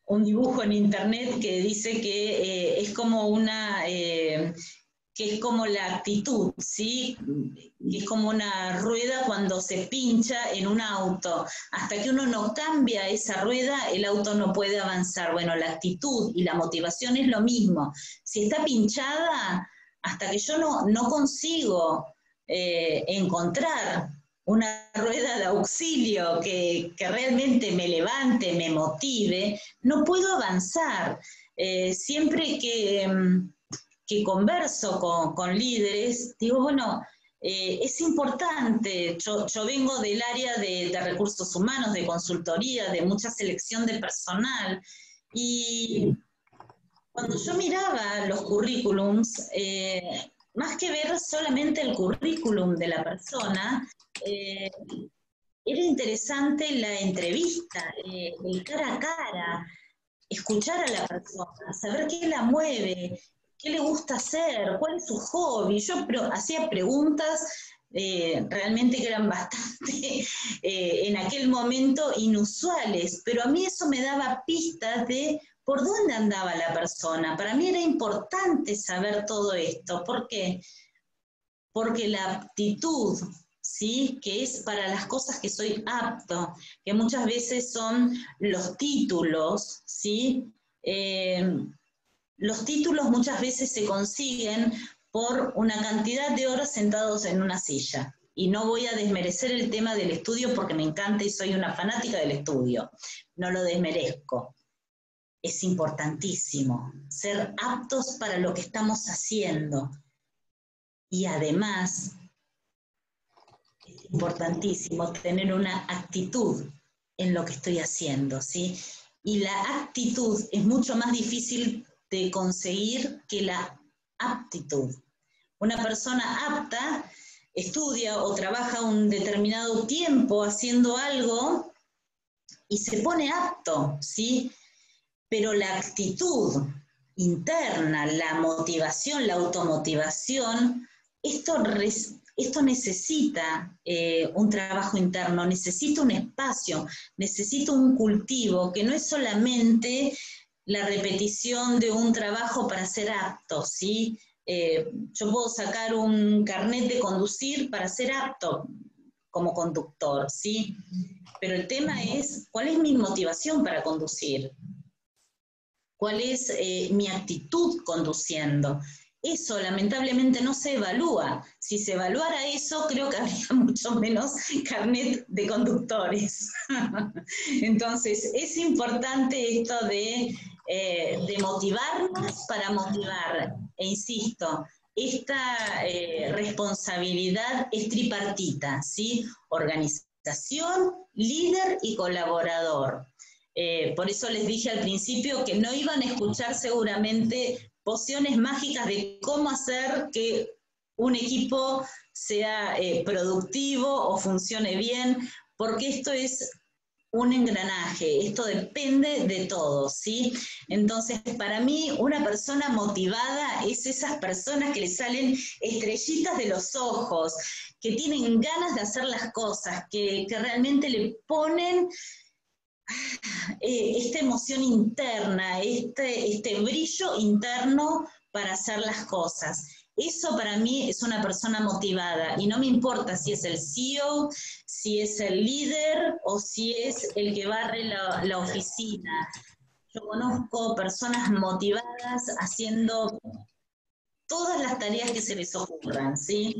un dibujo en internet que dice que es como que es como la actitud, ¿sí? Que es como una rueda cuando se pincha en un auto. Hasta que uno no cambia esa rueda, el auto no puede avanzar. Bueno, la actitud y la motivación es lo mismo. Si está pinchada, hasta que yo no consigo encontrar una rueda de auxilio que realmente me levante, me motive, no puedo avanzar. Siempre que converso con líderes, digo, bueno, es importante, yo vengo del área de recursos humanos, de consultoría, de mucha selección de personal, y cuando yo miraba los currículums, más que ver solamente el currículum de la persona, era interesante la entrevista, el cara a cara, escuchar a la persona, saber qué la mueve, qué le gusta hacer, cuál es su hobby. Yo hacía preguntas realmente que eran bastante en aquel momento inusuales, pero a mí eso me daba pistas de por dónde andaba la persona. Para mí era importante saber todo esto. ¿Por qué? Porque la aptitud, ¿sí? Que es para las cosas que soy apto, que muchas veces son los títulos, ¿sí? Los títulos muchas veces se consiguen por una cantidad de horas sentados en una silla. Y no voy a desmerecer el tema del estudio porque me encanta y soy una fanática del estudio. No lo desmerezco. Es importantísimo ser aptos para lo que estamos haciendo. Y además, es importantísimo tener una actitud en lo que estoy haciendo, ¿sí? Y la actitud es mucho más difícil de conseguir que la aptitud. Una persona apta estudia o trabaja un determinado tiempo haciendo algo y se pone apto, ¿sí? Pero la actitud interna, la motivación, la automotivación, esto necesita un trabajo interno, necesita un espacio, necesita un cultivo, que no es solamente la repetición de un trabajo para ser apto, ¿sí? Yo puedo sacar un carnet de conducir para ser apto como conductor, ¿sí? Pero el tema es, ¿cuál es mi motivación para conducir? ¿Cuál es mi actitud conduciendo? Eso lamentablemente no se evalúa. Si se evaluara eso, creo que habría mucho menos carnet de conductores. Entonces, es importante esto de motivarnos para motivar. E insisto, esta responsabilidad es tripartita, ¿sí? Organización, líder y colaborador. Por eso les dije al principio que no iban a escuchar seguramente pociones mágicas de cómo hacer que un equipo sea productivo o funcione bien, porque esto es un engranaje, esto depende de todos, ¿sí? Entonces, para mí, una persona motivada es esas personas que le salen estrellitas de los ojos, que tienen ganas de hacer las cosas, que realmente le ponen esta emoción interna, este brillo interno para hacer las cosas. Eso para mí es una persona motivada y no me importa si es el CEO, si es el líder o si es el que barre la oficina. Yo conozco personas motivadas haciendo todas las tareas que se les ocurran, ¿sí?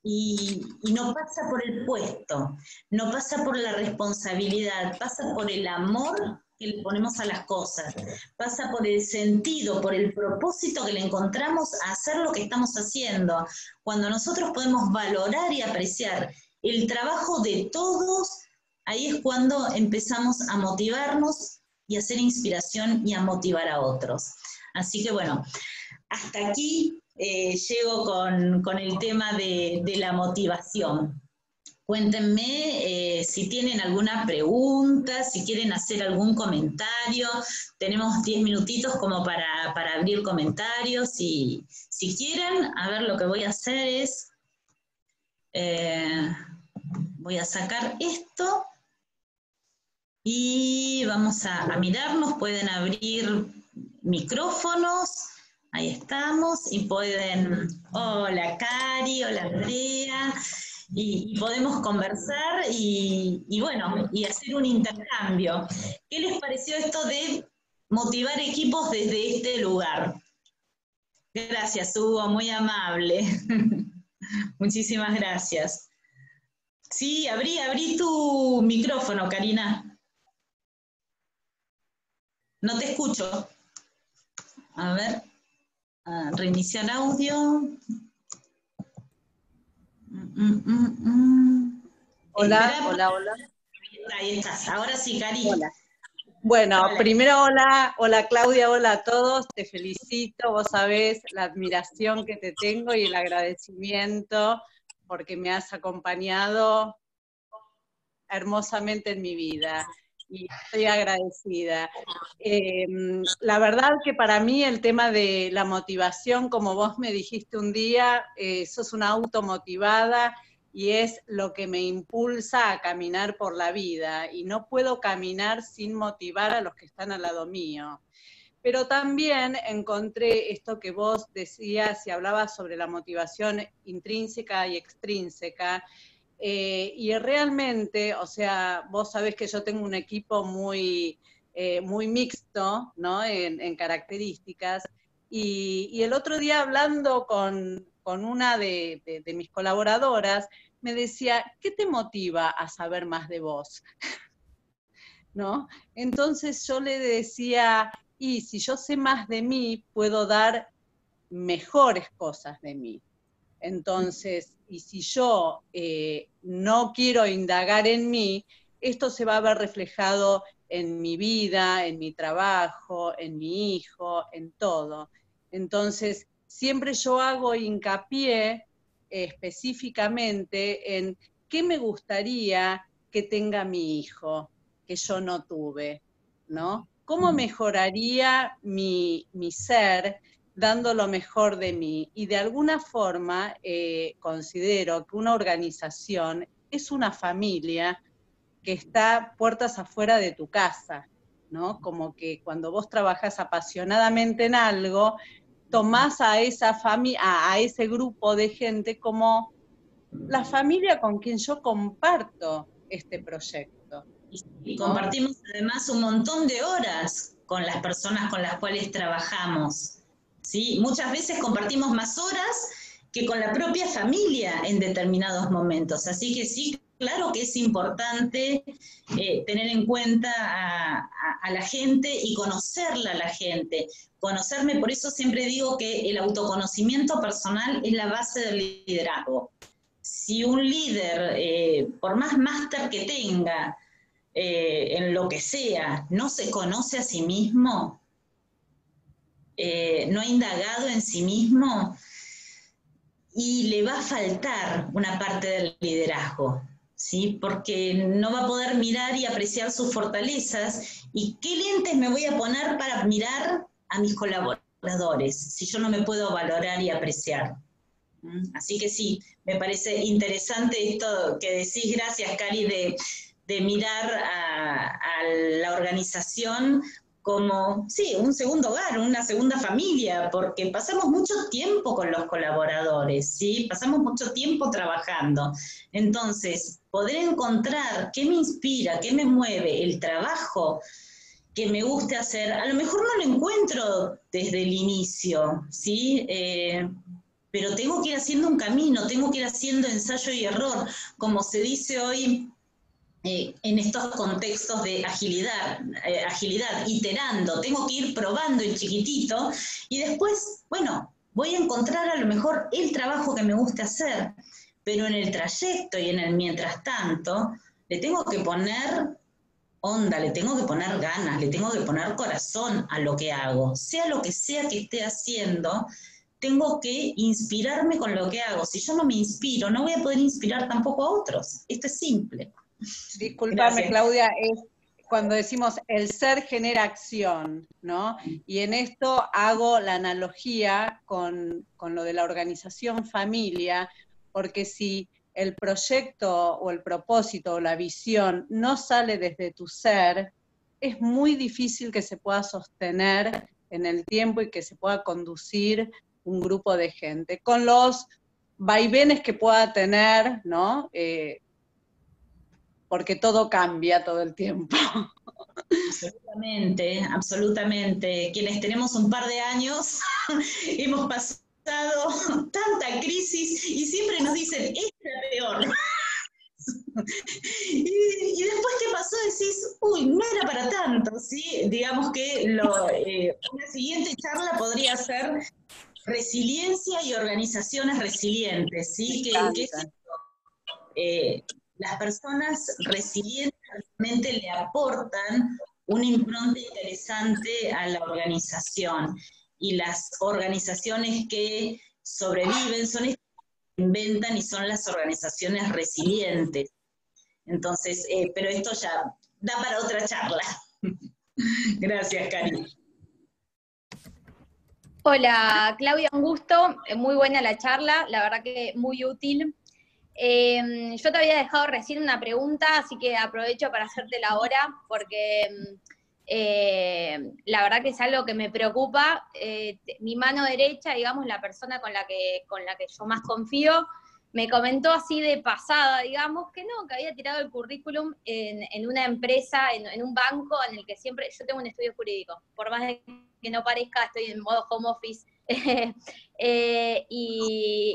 Y no pasa por el puesto, no pasa por la responsabilidad, pasa por el amor que le ponemos a las cosas, pasa por el sentido, por el propósito que le encontramos a hacer lo que estamos haciendo. Cuando nosotros podemos valorar y apreciar el trabajo de todos, ahí es cuando empezamos a motivarnos y a hacer inspiración y a motivar a otros. Así que bueno, hasta aquí llego con el tema de la motivación. Cuéntenme si tienen alguna pregunta, si quieren hacer algún comentario. Tenemos 10 minutitos como para abrir comentarios. Si quieren, a ver, lo que voy a hacer es, voy a sacar esto y vamos a mirarnos. Pueden abrir micrófonos Ahí estamos y pueden, hola Cari, hola Andrea, y podemos conversar y bueno, y hacer un intercambio. ¿Qué les pareció esto de motivar equipos desde este lugar? Gracias, Hugo, muy amable. Muchísimas gracias. Sí, abrí tu micrófono, Karina. No te escucho. A ver, reiniciar audio. Hola, Espera, hola, hola. ahí estás. Ahora sí, Cari. Hola. Bueno, Hola. primero hola Claudia, hola a todos, te felicito, vos sabés la admiración que te tengo y el agradecimiento porque me has acompañado hermosamente en mi vida y estoy agradecida. La verdad que para mí el tema de la motivación, como vos me dijiste un día, sos una automotivada y es lo que me impulsa a caminar por la vida y no puedo caminar sin motivar a los que están al lado mío. Pero también encontré esto que vos decías y hablabas sobre la motivación intrínseca y extrínseca, y realmente, o sea, vos sabés que yo tengo un equipo muy mixto, ¿no? En características. Y el otro día hablando con una de mis colaboradoras, me decía, ¿qué te motiva a saber más de vos? ¿No? Entonces yo le decía, y si yo sé más de mí, puedo dar mejores cosas de mí. Entonces, y si yo no quiero indagar en mí, esto se va a ver reflejado en mi vida, en mi trabajo, en mi hijo, en todo. Entonces, siempre yo hago hincapié específicamente en qué me gustaría que tenga mi hijo, que yo no tuve, ¿no? ¿Cómo mejoraría mi ser dando lo mejor de mí? Y de alguna forma considero que una organización es una familia que está puertas afuera de tu casa, ¿no? Como que cuando vos trabajás apasionadamente en algo, tomás a esa familia, a ese grupo de gente como la familia con quien yo comparto este proyecto, Y ¿no? compartimos además un montón de horas con las personas con las cuales trabajamos. ¿Sí? Muchas veces compartimos más horas que con la propia familia en determinados momentos. Así que sí, claro que es importante tener en cuenta a la gente y conocerla a la gente. Conocerme, por eso siempre digo que el autoconocimiento personal es la base del liderazgo. Si un líder, por más máster que tenga, en lo que sea, no se conoce a sí mismo, no ha indagado en sí mismo, y le va a faltar una parte del liderazgo, ¿sí? Porque no va a poder mirar y apreciar sus fortalezas. ¿Y qué lentes me voy a poner para mirar a mis colaboradores si yo no me puedo valorar y apreciar? Así que sí, me parece interesante esto que decís, gracias Cari, de mirar a la organización como, sí, un segundo hogar, una segunda familia, porque pasamos mucho tiempo con los colaboradores, ¿sí? Pasamos mucho tiempo trabajando. Entonces, poder encontrar qué me inspira, qué me mueve, el trabajo que me guste hacer, a lo mejor no lo encuentro desde el inicio, ¿sí? Pero tengo que ir haciendo un camino, tengo que ir haciendo ensayo y error, como se dice hoy en estos contextos de agilidad, iterando, tengo que ir probando el chiquitito y después, bueno, voy a encontrar a lo mejor el trabajo que me guste hacer, pero en el trayecto y en el mientras tanto, le tengo que poner onda, le tengo que poner ganas, le tengo que poner corazón a lo que hago, sea lo que sea que esté haciendo, tengo que inspirarme con lo que hago. Si yo no me inspiro, no voy a poder inspirar tampoco a otros. Esto es simple. Discúlpame, Gracias. Claudia, es cuando decimos el ser genera acción, ¿no? Y en esto hago la analogía con lo de la organización familia, porque si el proyecto o el propósito o la visión no sale desde tu ser, es muy difícil que se pueda sostener en el tiempo y que se pueda conducir un grupo de gente, con los vaivenes que pueda tener, ¿no? Porque todo cambia todo el tiempo. Absolutamente, absolutamente. Quienes tenemos un par de años hemos pasado tanta crisis y siempre nos dicen, esta es la peor. Y después que pasó decís, uy, no era para tanto, ¿sí? Digamos que una siguiente charla podría ser resiliencia y organizaciones resilientes, ¿sí? Las personas resilientes realmente le aportan una impronta interesante a la organización, y las organizaciones que sobreviven son estas que inventan y son las organizaciones resilientes. Entonces, pero esto ya da para otra charla. Gracias, Cari. Hola, Claudia, un gusto, muy buena la charla, la verdad que muy útil. Yo te había dejado recién una pregunta, así que aprovecho para hacértela ahora, porque la verdad que es algo que me preocupa. Mi mano derecha, digamos, la persona con la que yo más confío, me comentó así de pasada, digamos, que no, que había tirado el currículum en una empresa, en un banco en el que siempre, yo tengo un estudio jurídico, por más de que no parezca, estoy en modo home office, y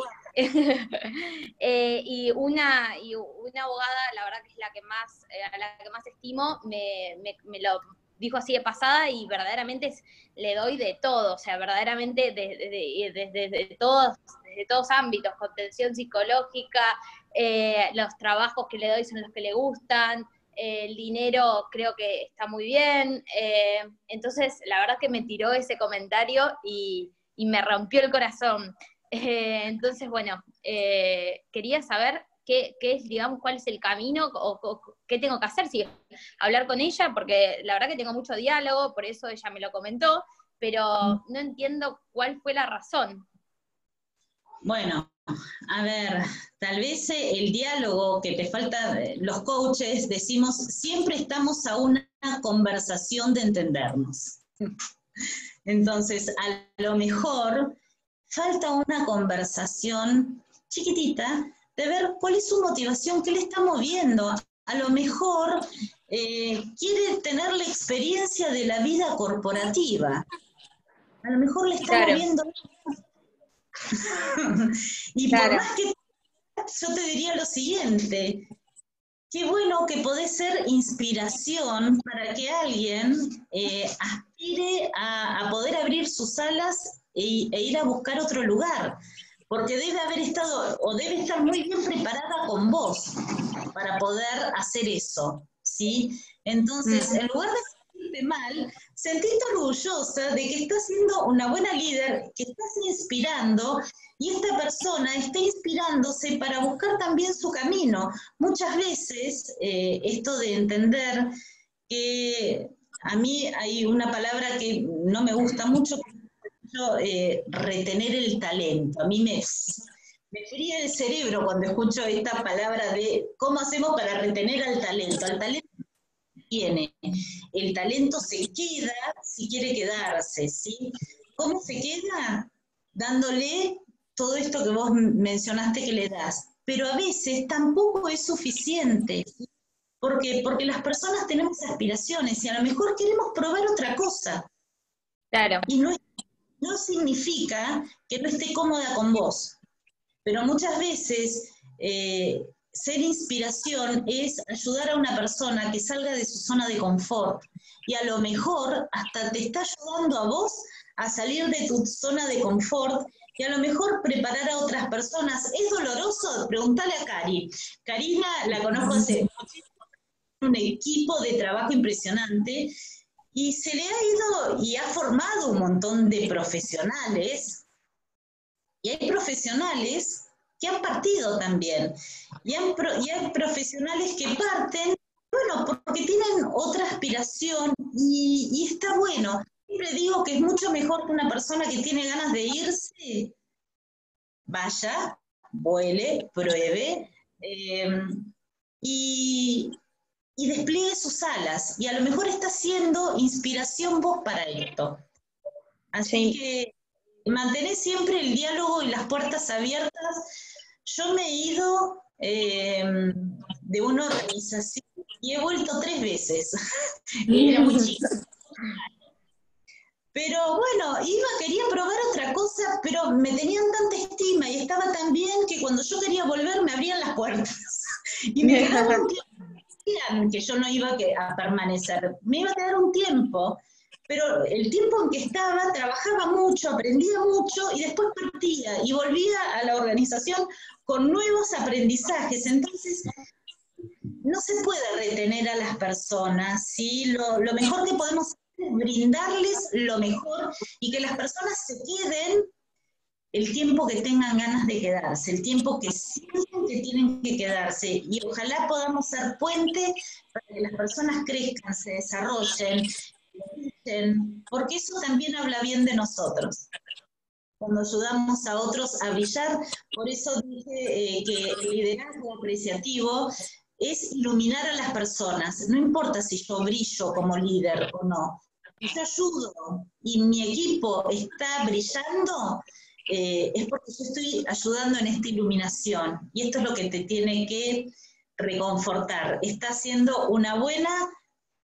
y una abogada, la verdad que es la que más, a la que más estimo, me lo dijo así de pasada, y verdaderamente le doy de todo, o sea, verdaderamente desde todos ámbitos, contención psicológica, los trabajos que le doy son los que le gustan, el dinero creo que está muy bien, entonces la verdad que me tiró ese comentario y me rompió el corazón. Entonces, bueno, quería saber qué es, digamos, cuál es el camino o qué tengo que hacer, si hablar con ella, porque la verdad que tengo mucho diálogo, por eso ella me lo comentó, pero no entiendo cuál fue la razón. Bueno, a ver, tal vez el diálogo que te falta, los coaches decimos, siempre estamos a una conversación de entendernos. Entonces, a lo mejor falta una conversación chiquitita de ver cuál es su motivación, qué le está moviendo. A lo mejor quiere tener la experiencia de la vida corporativa. A lo mejor le está moviendo. Y por más que yo te diría lo siguiente, qué bueno que podés ser inspiración para que alguien aspire a poder abrir sus alas e ir a buscar otro lugar, porque debe haber estado o debe estar muy bien preparada con vos para poder hacer eso, ¿sí? Entonces, en lugar de sentirte mal, sentite orgullosa de que estás siendo una buena líder, que estás inspirando, y esta persona está inspirándose para buscar también su camino. Muchas veces, esto de entender que a mí hay una palabra que no me gusta mucho, retener el talento. A mí me fría el cerebro cuando escucho esta palabra de cómo hacemos para retener al talento. Al talento tiene, el talento se queda si quiere quedarse, ¿sí? ¿Cómo se queda? Dándole todo esto que vos mencionaste que le das. Pero a veces tampoco es suficiente. Porque las personas tenemos aspiraciones y a lo mejor queremos probar otra cosa. Claro. Y no significa que no esté cómoda con vos. Pero muchas veces ser inspiración es ayudar a una persona que salga de su zona de confort. Y a lo mejor hasta te está ayudando a vos a salir de tu zona de confort y a lo mejor preparar a otras personas. ¿Es doloroso? Preguntale a Cari. Karina la conozco hace muchísimo, un equipo de trabajo impresionante, y se le ha ido y ha formado un montón de profesionales, y hay profesionales que han partido también, y hay profesionales que parten, bueno, porque tienen otra aspiración, y está bueno. Siempre digo que es mucho mejor que una persona que tiene ganas de irse, vaya, vuele, pruebe, y despliegue sus alas, y a lo mejor está siendo inspiración vos para esto. Así que mantener siempre el diálogo y las puertas abiertas. Yo me he ido de una organización y he vuelto 3 veces. Era muy chica. Pero bueno, quería probar otra cosa, pero me tenían tanta estima y estaba tan bien que cuando yo quería volver me abrían las puertas. Y me quedaba un tiempo, que yo no iba a permanecer, me iba a quedar un tiempo, pero el tiempo en que estaba, trabajaba mucho, aprendía mucho y después partía y volvía a la organización con nuevos aprendizajes. Entonces, no se puede retener a las personas, ¿sí? Lo mejor que podemos hacer es brindarles lo mejor y que las personas se queden el tiempo que tengan ganas de quedarse, el tiempo que sienten que tienen que quedarse, y ojalá podamos ser puente para que las personas crezcan, se desarrollen, porque eso también habla bien de nosotros, cuando ayudamos a otros a brillar. Por eso dije que el liderazgo apreciativo es iluminar a las personas, no importa si yo brillo como líder o no, si yo ayudo y mi equipo está brillando, es porque yo estoy ayudando en esta iluminación, y esto es lo que te tiene que reconfortar. Estás siendo una buena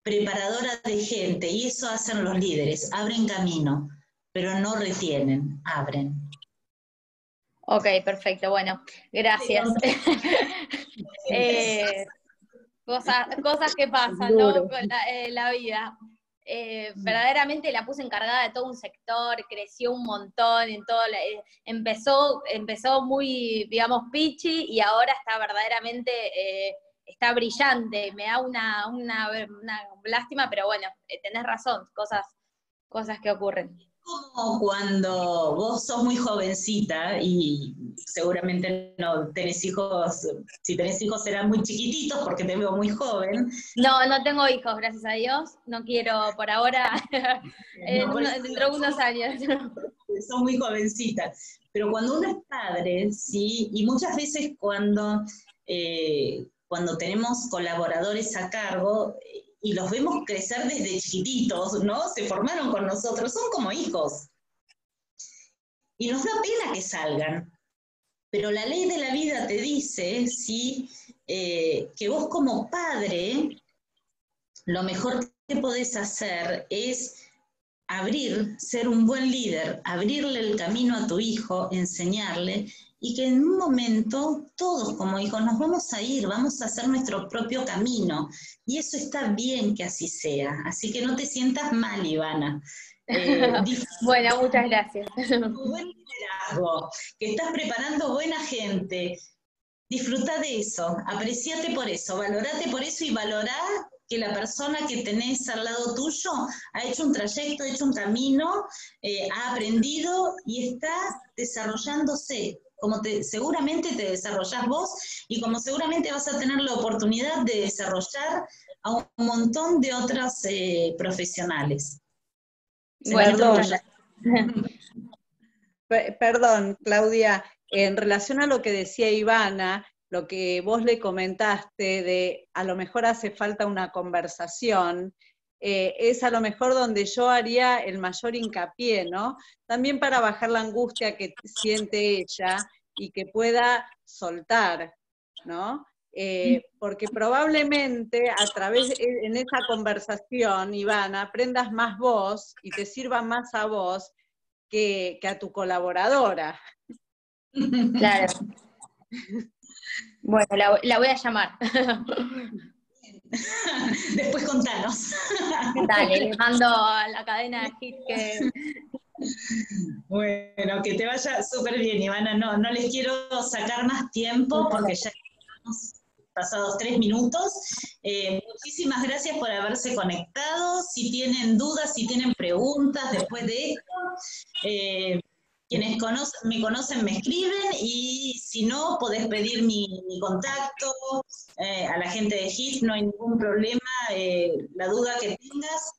preparadora de gente, y eso hacen los líderes, abren camino, pero no retienen, abren. Ok, perfecto, bueno, gracias. Cosas que pasan, ¿no? Con la vida. Verdaderamente la puse encargada de todo un sector, creció un montón, empezó muy, digamos, pitchy, y ahora está verdaderamente, está brillante. Me da una lástima, pero bueno, tenés razón, cosas que ocurren. Como cuando vos sos muy jovencita y seguramente no tenés hijos, si tenés hijos serán muy chiquititos porque te veo muy joven. No tengo hijos, gracias a Dios. No quiero por ahora, dentro de unos años. Sos muy jovencita. Pero cuando uno es padre, ¿sí? Y muchas veces cuando tenemos colaboradores a cargo, y los vemos crecer desde chiquititos, ¿no? Se formaron con nosotros, son como hijos. Y nos da pena que salgan. Pero la ley de la vida te dice, ¿sí? Que vos como padre, lo mejor que podés hacer es ser un buen líder, abrirle el camino a tu hijo, enseñarle, y que en un momento todos como hijos nos vamos a ir, vamos a hacer nuestro propio camino, y eso está bien que así sea, así que no te sientas mal, Ivana. Bueno, muchas gracias. Tu buen liderazgo, que estás preparando buena gente, disfruta de eso, apreciate por eso, valorate por eso, y valorá que la persona que tenés al lado tuyo ha hecho un trayecto, ha hecho un camino, ha aprendido y está desarrollándose, como seguramente te desarrollás vos, y como seguramente vas a tener la oportunidad de desarrollar a un montón de otros profesionales. Perdón, Claudia, en relación a lo que decía Ivana, lo que vos le comentaste de a lo mejor hace falta una conversación, es a lo mejor donde yo haría el mayor hincapié, ¿no? También para bajar la angustia que siente ella y que pueda soltar, ¿no? Porque probablemente en esa conversación, Ivana, aprendas más vos y te sirva más a vos que a tu colaboradora. Claro. Bueno, la voy a llamar. Después contanos. Dale, le mando a la cadena de hit que... Bueno, que te vaya súper bien, Ivana. No les quiero sacar más tiempo porque ya hemos pasado 3 minutos. Muchísimas gracias por haberse conectado. Si tienen dudas, si tienen preguntas después de esto, quienes me conocen me escriben, y si no, podés pedir mi contacto a la gente de HIT, no hay ningún problema. La duda que tengas,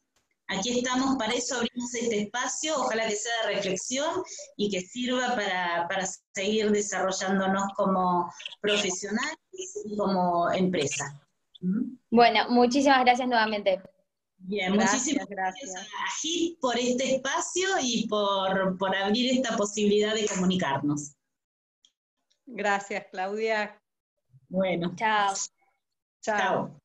aquí estamos, para eso abrimos este espacio, ojalá que sea de reflexión y que sirva para seguir desarrollándonos como profesionales y como empresa. Bueno, muchísimas gracias nuevamente. Bien, Gracias, muchísimas gracias. gracias a HIT por este espacio y por abrir esta posibilidad de comunicarnos. Gracias, Claudia. Bueno, Chao. Chao. chao.